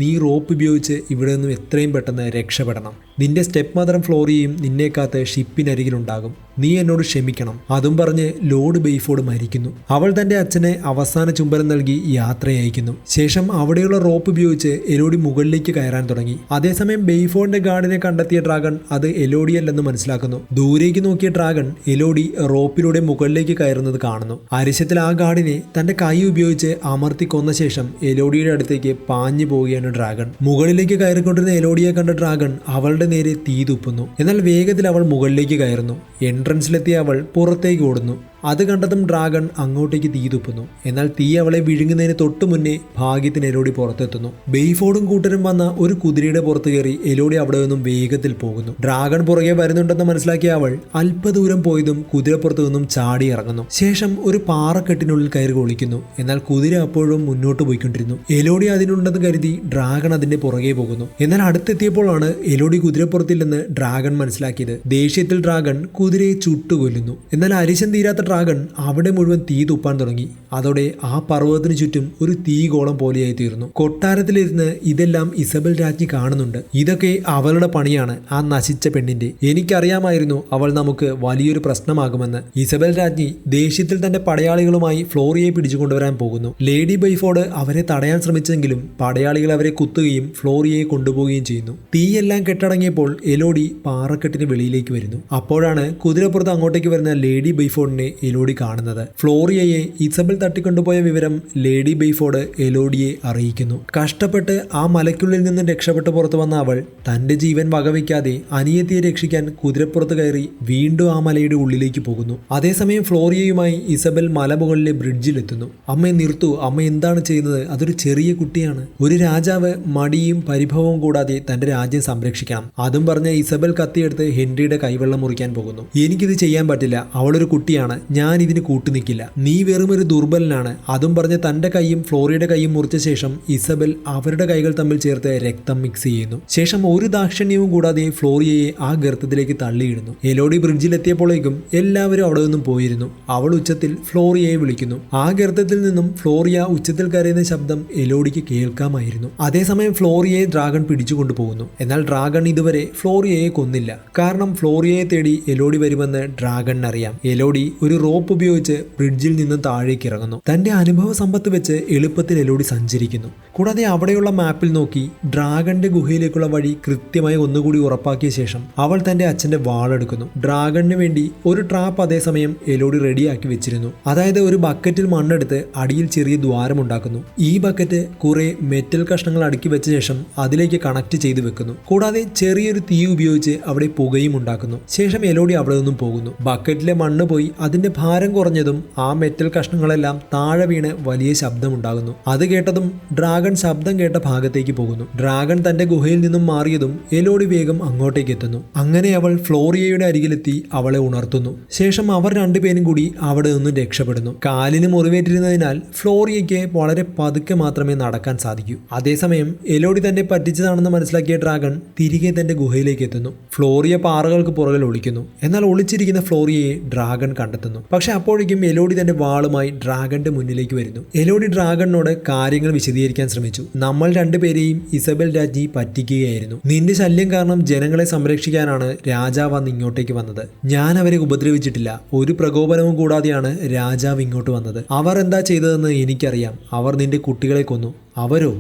Speaker 1: നീ റോപ്പ് ഉപയോഗിച്ച് ഇവിടെ നിന്നും എത്രയും പെട്ടെന്ന് രക്ഷപ്പെടണം. നിന്റെ സ്റ്റെപ്പ് മദറും ഫ്ലോറിയയും നിന്നെ കാത്ത് ഷിപ്പിനരികിലുണ്ടാകും. നീ എന്നോട് ക്ഷമിക്കണം. അതും പറഞ്ഞ് ലോർഡ് ബെയ്ഫോർഡ് മരിക്കുന്നു. അവൾ തന്റെ അച്ഛനെ അവസാന ചുംബനം നൽകി യാത്രയയക്കുന്നു. ശേഷം അവിടെയുള്ള റോപ്പ് ഉപയോഗിച്ച് എലോഡി മുകളിലേക്ക് കയറാൻ തുടങ്ങി. അതേസമയം ബെയ്ഫോർഡിന്റെ ഗാർഡിനെ കണ്ടെത്തിയ ഡ്രാഗൺ അത് എലോഡിയല്ലെന്ന് മനസ്സിലാക്കുന്നു. ദൂരേക്ക് നോക്കിയ ഡ്രാഗൺ എലോഡി റോപ്പിലൂടെ മുകളിലേക്ക് കയറുന്നത് കാണുന്നു. അരിശത്തിൽ ആ ഗാർഡിനെ തന്റെ കൈ ഉപയോഗിച്ച് അമർത്തി കൊന്ന ശേഷം എലോഡിയുടെ അടുത്തേക്ക് പാഞ്ഞു പോവുകയാണ് ഡ്രാഗൺ. മുകളിലേക്ക് കയറിക്കൊണ്ടിരുന്ന എലോഡിയെ കണ്ട ഡ്രാഗൺ അവളുടെ നേരെ തീ തുപ്പുന്നു. എന്നാൽ വേഗത്തിൽ അവൾ മുകളിലേക്ക് കയറുന്നു. എൻട്രൻസിലെത്തിയ അവൾ പുറത്തേക്ക് ഓടുന്നു. അത് കണ്ടതും ഡ്രാഗൺ അങ്ങോട്ടേക്ക് തീ തുപ്പുന്നു. എന്നാൽ തീ അവളെ വിഴുങ്ങുന്നതിന് തൊട്ടു മുന്നേ ഭാഗ്യത്തിന് എലോഡി പുറത്തെത്തുന്നു. ബെയ്ഫോർഡും കൂട്ടരും വന്ന ഒരു കുതിരയുടെ പുറത്ത് കയറി എലോഡി അവിടെ നിന്നും വേഗത്തിൽ പോകുന്നു. ഡ്രാഗൺ പുറകെ വരുന്നുണ്ടെന്ന് മനസ്സിലാക്കിയ അവൾ അല്പദൂരം പോയതും കുതിരപ്പുറത്തു നിന്നും ചാടി ഇറങ്ങുന്നു. ശേഷം ഒരു പാറക്കെട്ടിനുള്ളിൽ കയറി ഒളിക്കുന്നു. എന്നാൽ കുതിര അപ്പോഴും മുന്നോട്ട് പോയിക്കൊണ്ടിരുന്നു. എലോഡി അതിനുണ്ടെന്ന് കരുതി ഡ്രാഗൺ അതിന്റെ പുറകെ പോകുന്നു. എന്നാൽ അടുത്തെത്തിയപ്പോഴാണ് എലോഡി കുതിരപ്പുറത്തില്ലെന്ന് ഡ്രാഗൺ മനസ്സിലാക്കിയത്. ദേഷ്യത്തിൽ ഡ്രാഗൺ കുതിരയെ ചുട്ടുകൊല്ലുന്നു. എന്നാൽ അരിശം തീരാത്ത ഡ്രാഗൺ അവിടെ മുഴുവൻ തീ തുപ്പാൻ തുടങ്ങി. അതോടെ ആ പർവ്വതത്തിനു ചുറ്റും ഒരു തീഗോളം പോലെയായി തീർന്നു. കൊട്ടാരത്തിലിരുന്ന് ഇതെല്ലാം ഇസബൽ രാജ്ഞി കാണുന്നുണ്ട്. ഇതൊക്കെ അവളുടെ പണിയാണ്, ആ നശിച്ച പെണ്ണിന്റെ. എനിക്കറിയാമായിരുന്നു അവൾ നമുക്ക് വലിയൊരു പ്രശ്നമാകുമെന്ന്. ഇസബൽ രാജ്ഞി ദേഷ്യത്തിൽ തന്റെ പടയാളികളുമായി ഫ്ലോറിയെ പിടിച്ചുകൊണ്ടുവരാൻ പോകുന്നു. ലേഡി ബെയ്ഫോർഡ് അവരെ തടയാൻ ശ്രമിച്ചെങ്കിലും പടയാളികൾ അവരെ കുത്തുകയും ഫ്ലോറിയെ കൊണ്ടുപോവുകയും ചെയ്യുന്നു. തീയെല്ലാം കെട്ടടങ്ങിയപ്പോൾ എലോഡി പാറക്കെട്ടിന് വെളിയിലേക്ക് വരുന്നു. അപ്പോഴാണ് കുതിരപ്പുറത്ത് അങ്ങോട്ടേക്ക് വരുന്ന ലേഡി ബെയ്ഫോർഡിനെ എലോഡി കാണുന്നത്. ഫ്ലോറിയയെ ഇസബൽ തട്ടിക്കൊണ്ടുപോയ വിവരം ലേഡി ബെയ്ഫോർഡ് എലോഡിയെ അറിയിക്കുന്നു. കഷ്ടപ്പെട്ട് ആ മലയ്ക്കുള്ളിൽ നിന്ന് രക്ഷപ്പെട്ട് പുറത്തു വന്ന അവൾ തന്റെ ജീവൻ വകവയ്ക്കാതെ അനിയത്തിയെ രക്ഷിക്കാൻ കുതിരപ്പുറത്ത് കയറി വീണ്ടും ആ മലയുടെ ഉള്ളിലേക്ക് പോകുന്നു. അതേസമയം ഫ്ലോറിയയുമായി ഇസബൽ മലമുകളിലെ ബ്രിഡ്ജിലെത്തുന്നു. അമ്മയെ നിർത്തൂ, അമ്മ എന്താണ് ചെയ്യുന്നത്? അതൊരു ചെറിയ കുട്ടിയാണ്. ഒരു രാജാവ് മടിയും പരിഭവവും കൂടാതെ തന്റെ രാജ്യം സംരക്ഷിക്കണം. അതും പറഞ്ഞ ഇസബൽ കത്തിയെടുത്ത് ഹെൻറിയുടെ കൈവെള്ളം മുറിക്കാൻ പോകുന്നു. എനിക്കിത് ചെയ്യാൻ പറ്റില്ല, അവളൊരു കുട്ടിയാണ്. ഞാൻ ഇതിന് കൂട്ടുനിൽക്കില്ല, നീ വെറുമൊരു ദുർബലനാണ്. അതും പറഞ്ഞ് തന്റെ കൈയും ഫ്ലോറിയുടെ കൈയും മുറിച്ച ശേഷം ഇസബൽ അവരുടെ കൈകൾ തമ്മിൽ ചേർത്ത് രക്തം മിക്സ് ചെയ്യുന്നു. ശേഷം ഒരു ദാക്ഷിണ്യവും കൂടാതെ ഫ്ലോറിയയെ ആ ഗർത്തത്തിലേക്ക് തള്ളിയിടുന്നു. എലോഡി ബ്രിഡ്ജിലെത്തിയപ്പോഴേക്കും എല്ലാവരും അവിടെ നിന്നും പോയിരുന്നു. അവൾ ഉച്ചത്തിൽ ഫ്ലോറിയയെ വിളിക്കുന്നു. ആ ഗർത്തത്തിൽ നിന്നും ഫ്ലോറിയ ഉച്ചത്തിൽ കരയുന്ന ശബ്ദം എലോഡിക്ക് കേൾക്കാമായിരുന്നു. അതേസമയം ഫ്ലോറിയയെ ഡ്രാഗൺ പിടിച്ചുകൊണ്ടുപോകുന്നു. എന്നാൽ ഡ്രാഗൺ ഇതുവരെ ഫ്ലോറിയയെ കൊന്നില്ല. കാരണം ഫ്ലോറിയയെ തേടി എലോഡി വരുമെന്ന് ഡ്രാഗണിന് അറിയാം. എലോഡി ഒരു റോപ്പ് ഉപയോഗിച്ച് ബ്രിഡ്ജിൽ നിന്നും താഴേക്ക് ഇറങ്ങുന്നു. തന്റെ അനുഭവ സമ്പത്ത് വെച്ച് എളുപ്പത്തിൽ എലോഡി സഞ്ചരിക്കുന്നു. കൂടാതെ അവിടെയുള്ള മാപ്പിൽ നോക്കി ഡ്രാഗന്റെ ഗുഹയിലേക്കുള്ള വഴി കൃത്യമായി ഒന്നുകൂടി ഉറപ്പാക്കിയ ശേഷം അവൾ തന്റെ അച്ഛന്റെ വാളെടുക്കുന്നു. ഡ്രാഗണിന് വേണ്ടി ഒരു ട്രാപ്പ് അതേസമയം എലോഡി റെഡിയാക്കി വെച്ചിരുന്നു. അതായത് ഒരു ബക്കറ്റിൽ മണ്ണെടുത്ത് അടിയിൽ ചെറിയ ദ്വാരം ഉണ്ടാക്കുന്നു. ഈ ബക്കറ്റ് കുറെ മെറ്റൽ കഷ്ണങ്ങൾ അടുക്കി വെച്ച ശേഷം അതിലേക്ക് കണക്ട് ചെയ്ത് വെക്കുന്നു. കൂടാതെ ചെറിയൊരു തീ ഉപയോഗിച്ച് അവിടെ പുകയും ഉണ്ടാക്കുന്നു. ശേഷം എലോഡി അവിടെ നിന്നും പോകുന്നു. ബക്കറ്റിലെ മണ്ണ് പോയി അതിന്റെ ഭാരം കുറഞ്ഞതും ആ മെറ്റൽ കഷ്ണങ്ങളെല്ലാം താഴെ വീണ് വലിയ ശബ്ദമുണ്ടാകുന്നു. അത് കേട്ടതും ഡ്രാഗൺ ശബ്ദം കേട്ട ഭാഗത്തേക്ക് പോകുന്നു. ഡ്രാഗൺ തന്റെ ഗുഹയിൽ നിന്നും മാറിയതും എലോഡി വേഗം അങ്ങോട്ടേക്ക് എത്തുന്നു. അങ്ങനെ അവൾ ഫ്ലോറിയയുടെ അരികിലെത്തി അവളെ ഉണർത്തുന്നു. ശേഷം അവർ രണ്ടുപേരും കൂടി അവിടെ നിന്നും രക്ഷപ്പെടുന്നു. കാലിന് മുറിവേറ്റിരുന്നതിനാൽ ഫ്ലോറിയയ്ക്ക് വളരെ പതുക്കെ മാത്രമേ നടക്കാൻ സാധിക്കൂ. അതേസമയം എലോഡി തന്നെ പറ്റിച്ചതാണെന്ന് മനസ്സിലാക്കിയ ഡ്രാഗൺ തിരികെ തന്റെ ഗുഹയിലേക്ക് എത്തുന്നു. ഫ്ലോറിയ പാറകൾക്ക് പുറകിൽ ഒളിക്കുന്നു. എന്നാൽ ഒളിച്ചിരിക്കുന്ന ഫ്ലോറിയയെ ഡ്രാഗൺ കണ്ടെത്തുന്നു. പക്ഷെ അപ്പോഴേക്കും എലോഡി തന്റെ വാളുമായി ഡ്രാഗന്റെ മുന്നിലേക്ക് വരുന്നു. എലോഡി ഡ്രാഗണിനോട് കാര്യങ്ങൾ വിശദീകരിക്കാൻ ശ്രമിച്ചു. നമ്മൾ രണ്ടുപേരെയും ഇസബൽ രാജ്ഞി പറ്റിക്കുകയായിരുന്നു. നിന്റെ ശല്യം കാരണം ജനങ്ങളെ സംരക്ഷിക്കാനാണ് രാജാവ് അന്ന് ഇങ്ങോട്ടേക്ക് വന്നത്. ഞാൻ അവരെ ഉപദ്രവിച്ചിട്ടില്ല. ഒരു പ്രകോപനവും കൂടാതെയാണ് രാജാവ് ഇങ്ങോട്ട് വന്നത്. അവർ എന്താ ചെയ്തതെന്ന് എനിക്കറിയാം. അവർ നിന്റെ കുട്ടികളെ കൊന്നു. അവരോ?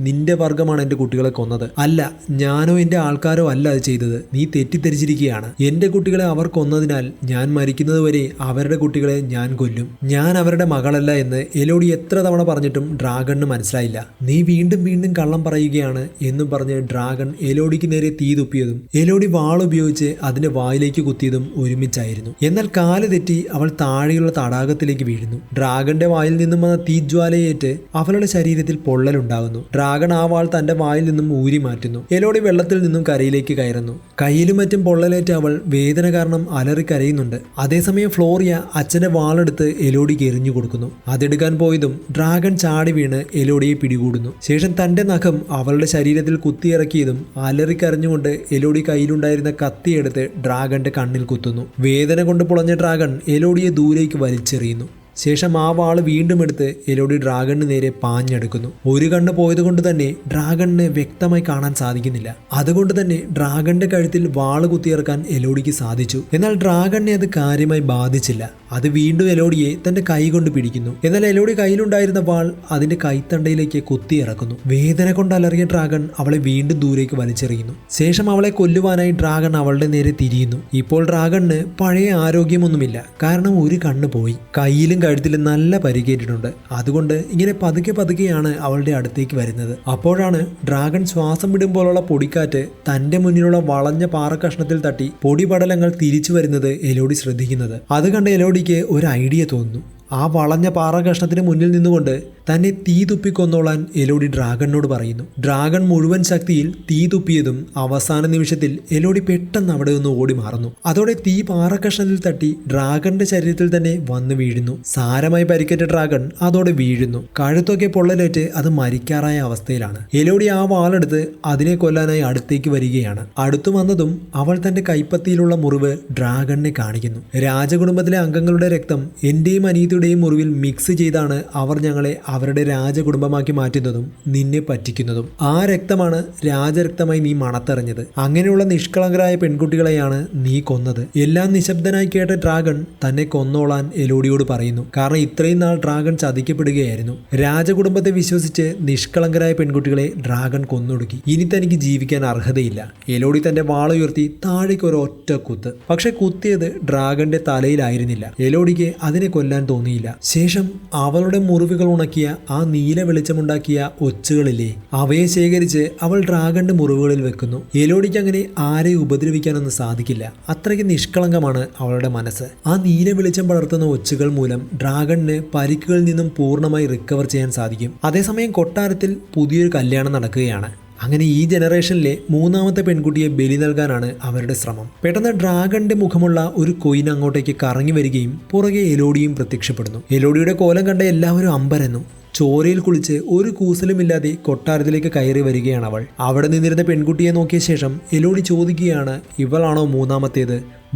Speaker 1: നിന്റെ വർഗമാണ് എൻ്റെ കുട്ടികളെ കൊന്നത്. അല്ല, ഞാനോ എൻ്റെ ആൾക്കാരോ അല്ല അത് ചെയ്തത്. നീ തെറ്റിദ്ധരിച്ചിരിക്കുകയാണ്. എൻ്റെ കുട്ടികളെ അവർ കൊന്നതിനാൽ ഞാൻ മരിക്കുന്നതുവരെ അവരുടെ കുട്ടികളെ ഞാൻ കൊല്ലും. ഞാൻ അവരുടെ മകളല്ല എന്ന് എലോഡി എത്ര തവണ പറഞ്ഞിട്ടും ഡ്രാഗണിന് മനസ്സിലായില്ല. നീ വീണ്ടും വീണ്ടും കള്ളം പറയുകയാണ് എന്നും പറഞ്ഞ് ഡ്രാഗൺ എലോഡിക്ക് നേരെ തീ തുപ്പിയതും എലോഡി വാളുപയോഗിച്ച് അതിന്റെ വായിലേക്ക് കുത്തിയതും ഒരുമിച്ചായിരുന്നു. എന്നാൽ കാല് തെറ്റി അവൾ താഴെയുള്ള തടാകത്തിലേക്ക് വീഴുന്നു. ഡ്രാഗന്റെ വായിൽ നിന്നും വന്ന തീജ്വാലയേറ്റ് അവളുടെ ശരീരത്തിൽ പൊള്ളലുണ്ടാകുന്നു. ഡ്രാഗൺ ആ വാൾ തന്റെ വായിൽ നിന്നും ഊരി മാറ്റുന്നു. എലോഡി വെള്ളത്തിൽ നിന്നും കരയിലേക്ക് കയറുന്നു. കയ്യിലും മറ്റും പൊള്ളലേറ്റ് അവൾ വേദന കാരണം അലറി കരയുന്നുണ്ട്. അതേസമയം ഫ്ലോറിയ അച്ഛന്റെ വാളെടുത്ത് എലോഡിക്ക് എറിഞ്ഞു കൊടുക്കുന്നു. അതെടുക്കാൻ പോയതും ഡ്രാഗൺ ചാടി വീണ് എലോഡിയെ പിടികൂടുന്നു. ശേഷം തന്റെ നഖം അവളുടെ ശരീരത്തിൽ കുത്തിയിറക്കിയതും അലറിക്കരഞ്ഞുകൊണ്ട് എലോഡി കയ്യിലുണ്ടായിരുന്ന കത്തിയെടുത്ത് ഡ്രാഗന്റെ കണ്ണിൽ കുത്തുന്നു. വേദന കൊണ്ട് പുളഞ്ഞ ഡ്രാഗൺ എലോഡിയെ ദൂരേക്ക് വലിച്ചെറിയുന്നു. ശേഷം ആ വാള് വീണ്ടും എടുത്ത് എലോഡി ഡ്രാഗണിന് നേരെ പാഞ്ഞെടുക്കുന്നു. ഒരു കണ്ണ് പോയതുകൊണ്ട് തന്നെ ഡ്രാഗണിനെ വ്യക്തമായി കാണാൻ സാധിക്കുന്നില്ല. അതുകൊണ്ട് തന്നെ ഡ്രാഗന്റെ കഴുത്തിൽ വാള് കുത്തിയിറക്കാൻ എലോഡിക്ക് സാധിച്ചു. എന്നാൽ ഡ്രാഗണിനെ അത് കാര്യമായി ബാധിച്ചില്ല. അത് വീണ്ടും എലോഡിയെ തന്റെ കൈ കൊണ്ട് പിടിക്കുന്നു. എന്നാൽ എലോഡി കയ്യിലുണ്ടായിരുന്ന വാൾ അതിന്റെ കൈത്തണ്ടയിലേക്ക് കുത്തിയിറക്കുന്നു. വേദന കൊണ്ട് അലറിയ ഡ്രാഗൺ അവളെ വീണ്ടും ദൂരേക്ക് വലിച്ചെറിയുന്നു. ശേഷം അവളെ കൊല്ലുവാനായി ഡ്രാഗൺ അവളുടെ നേരെ തിരിയുന്നു. ഇപ്പോൾ ഡ്രാഗണിന് പഴയ ആരോഗ്യമൊന്നുമില്ല. കാരണം ഒരു കണ്ണ് പോയി. കയ്യിലും കഴുത്തിൽ നല്ല പരിക്കേറ്റിട്ടുണ്ട്. അതുകൊണ്ട് ഇങ്ങനെ പതുക്കെ പതുക്കെയാണ് അവളുടെ അടുത്തേക്ക് വരുന്നത്. അപ്പോഴാണ് ഡ്രാഗൺ ശ്വാസം വിടുമ്പോഴുള്ള പൊടിക്കാറ്റ് തന്റെ മുന്നിലുള്ള വളഞ്ഞ പാറക്കഷ്ണത്തിൽ തട്ടി പൊടിപടലങ്ങൾ തിരിച്ചു വരുന്നത് എലോഡി ശ്രദ്ധിക്കുന്നത്. അത് കണ്ട് എലോഡിക്ക് ഒരു ഐഡിയ തോന്നുന്നു. ആ വളഞ്ഞ പാറകഷ്ണത്തിന് മുന്നിൽ നിന്നുകൊണ്ട് തന്നെ തീ തുപ്പിക്കൊന്നോളാൻ എലോഡി ഡ്രാഗണിനോട് പറയുന്നു. ഡ്രാഗൺ മുഴുവൻ ശക്തിയിൽ തീ തുപ്പിയതും അവസാന നിമിഷത്തിൽ എലോഡി പെട്ടെന്ന് അവിടെ നിന്ന് ഓടി മാറുന്നു. അതോടെ തീ പാറക്കഷ്ണത്തിൽ തട്ടി ഡ്രാഗന്റെ ശരീരത്തിൽ തന്നെ വന്ന് വീഴുന്നു. സാരമായി പരിക്കേറ്റ ഡ്രാഗൺ അതോടെ വീഴുന്നു. കഴുത്തൊക്കെ പൊള്ളലേറ്റ് അത് മരിക്കാറായ അവസ്ഥയിലാണ്. എലോഡി ആ വാളെടുത്ത് അതിനെ കൊല്ലാനായി അടുത്തേക്ക് വരികയാണ്. അടുത്തു വന്നതും അവൾ തന്റെ കൈപ്പത്തിയിലുള്ള മുറിവ് ഡ്രാഗണിനെ കാണിക്കുന്നു. രാജകുടുംബത്തിലെ അംഗങ്ങളുടെ രക്തം എന്റെയും അനീതിയുടെയും മുറിവിൽ മിക്സ് ചെയ്താണ് അവർ ഞങ്ങളെ അവരുടെ രാജകുടുംബമാക്കി മാറ്റുന്നതും നിന്നെ പറ്റിക്കുന്നതും. ആ രക്തമാണ് രാജരക്തമായി നീ മണത്തെറിഞ്ഞത്. അങ്ങനെയുള്ള നിഷ്കളങ്കരായ പെൺകുട്ടികളെയാണ് നീ കൊന്നത്. എല്ലാം നിശബ്ദനായി കേട്ട ഡ്രാഗൺ തന്നെ കൊന്നോളാൻ എലോഡിയോട് പറയുന്നു. കാരണം ഇത്രയും നാൾ ഡ്രാഗൺ ചതിക്കപ്പെടുകയായിരുന്നു. രാജകുടുംബത്തെ വിശ്വസിച്ച് നിഷ്കളങ്കരായ പെൺകുട്ടികളെ ഡ്രാഗൺ കൊന്നൊടുക്കി. ഇനി തനിക്ക് ജീവിക്കാൻ അർഹതയില്ല. എലോഡി തന്റെ വാളുയർത്തി താഴേക്ക് ഒരു ഒറ്റ കുത്ത്. പക്ഷെ കുത്തിയത് ഡ്രാഗന്റെ തലയിലായിരുന്നില്ല. എലോഡിക്ക് അതിനെ കൊല്ലാൻ തോന്നിയില്ല. ശേഷം അവളുടെ മുറിവുകൾ ഉണക്കിയ ആ നീല വെളിച്ചമുണ്ടാക്കിയ ഒച്ചുകളില്ലേ, അവയെ ശേഖരിച്ച് അവൾ ഡ്രാഗന്റെ മുറിവുകളിൽ വെക്കുന്നു. എലോഡിക്ക് അങ്ങനെ ആരെയും ഉപദ്രവിക്കാനൊന്നും സാധിക്കില്ല. അത്രയ്ക്ക് നിഷ്കളങ്കമാണ് അവളുടെ മനസ്സ്. ആ നീല വെളിച്ചം പടർത്തുന്ന ഒച്ചുകൾ മൂലം ഡ്രാഗണിന് പരിക്കുകളിൽ നിന്നും പൂർണ്ണമായി റിക്കവർ ചെയ്യാൻ സാധിക്കും. അതേസമയം കൊട്ടാരത്തിൽ പുതിയൊരു കല്യാണം നടക്കുകയാണ്. അങ്ങനെ ഈ ജനറേഷനിലെ മൂന്നാമത്തെ പെൺകുട്ടിയെ ബലി നൽകാനാണ് അവരുടെ ശ്രമം. പെട്ടെന്ന് ഡ്രാഗന്റെ മുഖമുള്ള ഒരു കൊയിൻ അങ്ങോട്ടേക്ക് കറങ്ങി വരികയും പുറകെ എലോഡിയും പ്രത്യക്ഷപ്പെടുന്നു. എലോഡിയുടെ കോലം കണ്ട എല്ലാവരും അമ്പരന്നു. ചോരയിൽ കുളിച്ച് ഒരു കൂസലുമില്ലാതെ കൊട്ടാരത്തിലേക്ക് കയറി വരികയാണ് അവൾ. അവിടെ നിന്നിരുന്ന പെൺകുട്ടിയെ നോക്കിയ ശേഷം എലോഡി ചോദിക്കുകയാണ്, ഇവളാണോ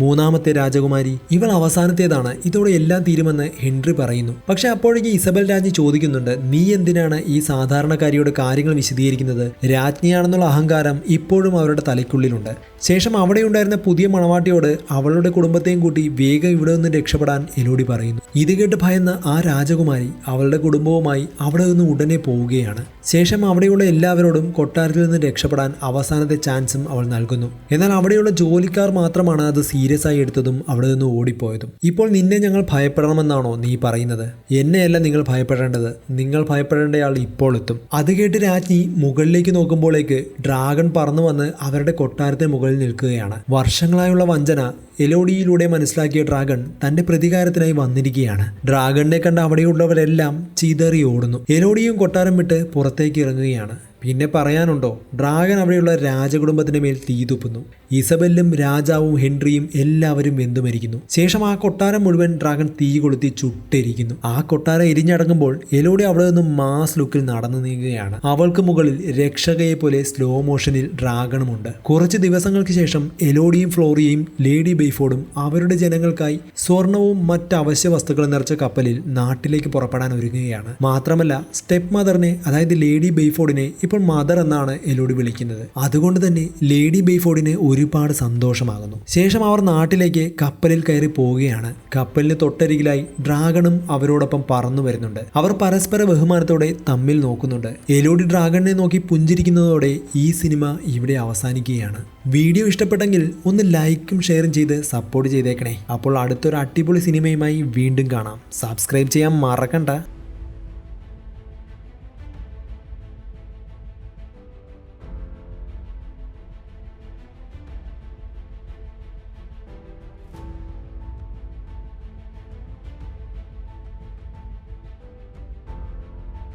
Speaker 1: മൂന്നാമത്തെ രാജകുമാരി? ഇവൾ അവസാനത്തേതാണ്, ഇതോടെ എല്ലാം തീരുമെന്ന് ഹെൻറി പറയുന്നു. പക്ഷെ അപ്പോഴേക്ക് ഇസബൽ രാജ്ഞി ചോദിക്കുന്നുണ്ട്, നീ എന്തിനാണ് ഈ സാധാരണക്കാരിയുടെ കാര്യങ്ങൾ വിശദീകരിക്കുന്നത്? രാജ്ഞിയാണെന്നുള്ള അഹങ്കാരം ഇപ്പോഴും അവരുടെ തലയ്ക്കുള്ളിലുണ്ട്. ശേഷം അവിടെയുണ്ടായിരുന്ന പുതിയ മണവാട്ടിയോട് അവളുടെ കുടുംബത്തെയും കൂട്ടി വേഗം ഇവിടെ നിന്ന് രക്ഷപ്പെടാൻ എലോഡി പറയുന്നു. ഇത് കേട്ട് ഭയന്ന ആ രാജകുമാരി അവളുടെ കുടുംബവുമായി അവിടെ നിന്ന് ഉടനെ പോവുകയാണ്. ശേഷം അവിടെയുള്ള എല്ലാവരോടും കൊട്ടാരത്തിൽ നിന്ന് രക്ഷപ്പെടാൻ അവസാനത്തെ ചാൻസും അവൾ നൽകുന്നു. എന്നാൽ അവിടെയുള്ള ജോലിക്കാർ മാത്രമാണ് അത് സീരിയസ് ആയി എടുത്തതും അവിടെ നിന്ന് ഓടിപ്പോയതും. ഇപ്പോൾ നിന്നെ ഞങ്ങൾ ഭയപ്പെടണമെന്നാണോ നീ പറയുന്നത്? എന്നെയല്ല നിങ്ങൾ ഭയപ്പെടേണ്ടത്, നിങ്ങൾ ഭയപ്പെടേണ്ടയാൾ ഇപ്പോൾ എത്തും. അത് കേട്ട് രാജ്ഞി മുകളിലേക്ക് നോക്കുമ്പോഴേക്ക് ഡ്രാഗൺ പറന്നു വന്ന് അവരുടെ കൊട്ടാരത്തിന് മുകളിൽ നിൽക്കുകയാണ്. വർഷങ്ങളായുള്ള വഞ്ചന എലോഡിയിലൂടെ മനസ്സിലാക്കിയ ഡ്രാഗൺ തന്റെ പ്രതികാരത്തിനായി വന്നിരിക്കുകയാണ്. ഡ്രാഗണിനെ കണ്ട അവിടെയുള്ളവരെല്ലാം ചിതറി ഓടുന്നു. എലോഡിയും കൊട്ടാരം വിട്ട് പുറത്തേക്ക് ഇറങ്ങുകയാണ്. പിന്നെ പറയാനുണ്ടോ, ഡ്രാഗൺ അവിടെയുള്ള രാജകുടുംബത്തിന് മേൽ തീ തുപ്പുന്നു. ഇസബെല്ലും രാജാവും ഹെൻറിയും എല്ലാവരും വെന്തു മരിക്കുന്നു. ശേഷം ആ കൊട്ടാരം മുഴുവൻ ഡ്രാഗൺ തീ കൊളുത്തി ചുട്ടിരിക്കുന്നു. ആ കൊട്ടാരം എരിഞ്ഞടങ്ങുമ്പോൾ എലോഡി അവിടെ നിന്നും മാസ് ലുക്കിൽ നടന്നു നീങ്ങുകയാണ്. അവൾക്ക് മുകളിൽ രക്ഷകയെ പോലെ സ്ലോ മോഷനിൽ ഡ്രാഗണുമുണ്ട്. കുറച്ച് ദിവസങ്ങൾക്ക് ശേഷം എലോഡിയും ഫ്ലോറിയയും ലേഡി ബെയ്ഫോർഡും അവരുടെ ജനങ്ങൾക്കായി സ്വർണവും മറ്റ് അവശ്യ വസ്തുക്കളും നിറച്ച കപ്പലിൽ നാട്ടിലേക്ക് പുറപ്പെടാൻ ഒരുങ്ങുകയാണ്. മാത്രമല്ല സ്റ്റെപ്പ് മദറിനെ, അതായത് ലേഡി ബെയ്ഫോർഡിനെ ഇപ്പോൾ മദർ എന്നാണ് എലോഡി വിളിക്കുന്നത്. അതുകൊണ്ട് തന്നെ ലേഡി ബെയ്ഫോർഡിന് ഒരുപാട് സന്തോഷമാകുന്നു. ശേഷം അവർ നാട്ടിലേക്ക് കപ്പലിൽ കയറി പോവുകയാണ്. കപ്പലിന് തൊട്ടരികിലായി ഡ്രാഗണും അവരോടൊപ്പം പറന്നു വരുന്നുണ്ട്. അവർ പരസ്പര ബഹുമാനത്തോടെ തമ്മിൽ നോക്കുന്നുണ്ട്. എലോഡി ഡ്രാഗണിനെ നോക്കി പുഞ്ചിരിക്കുന്നതോടെ ഈ സിനിമ ഇവിടെ അവസാനിക്കുകയാണ്. വീഡിയോ ഇഷ്ടപ്പെട്ടെങ്കിൽ ഒന്ന് ലൈക്കും ഷെയറും ചെയ്ത് സപ്പോർട്ട് ചെയ്തേക്കണേ. അപ്പോൾ അടുത്തൊരു അടിപൊളി സിനിമയുമായി വീണ്ടും കാണാം. സബ്സ്ക്രൈബ് ചെയ്യാൻ മറക്കണ്ട.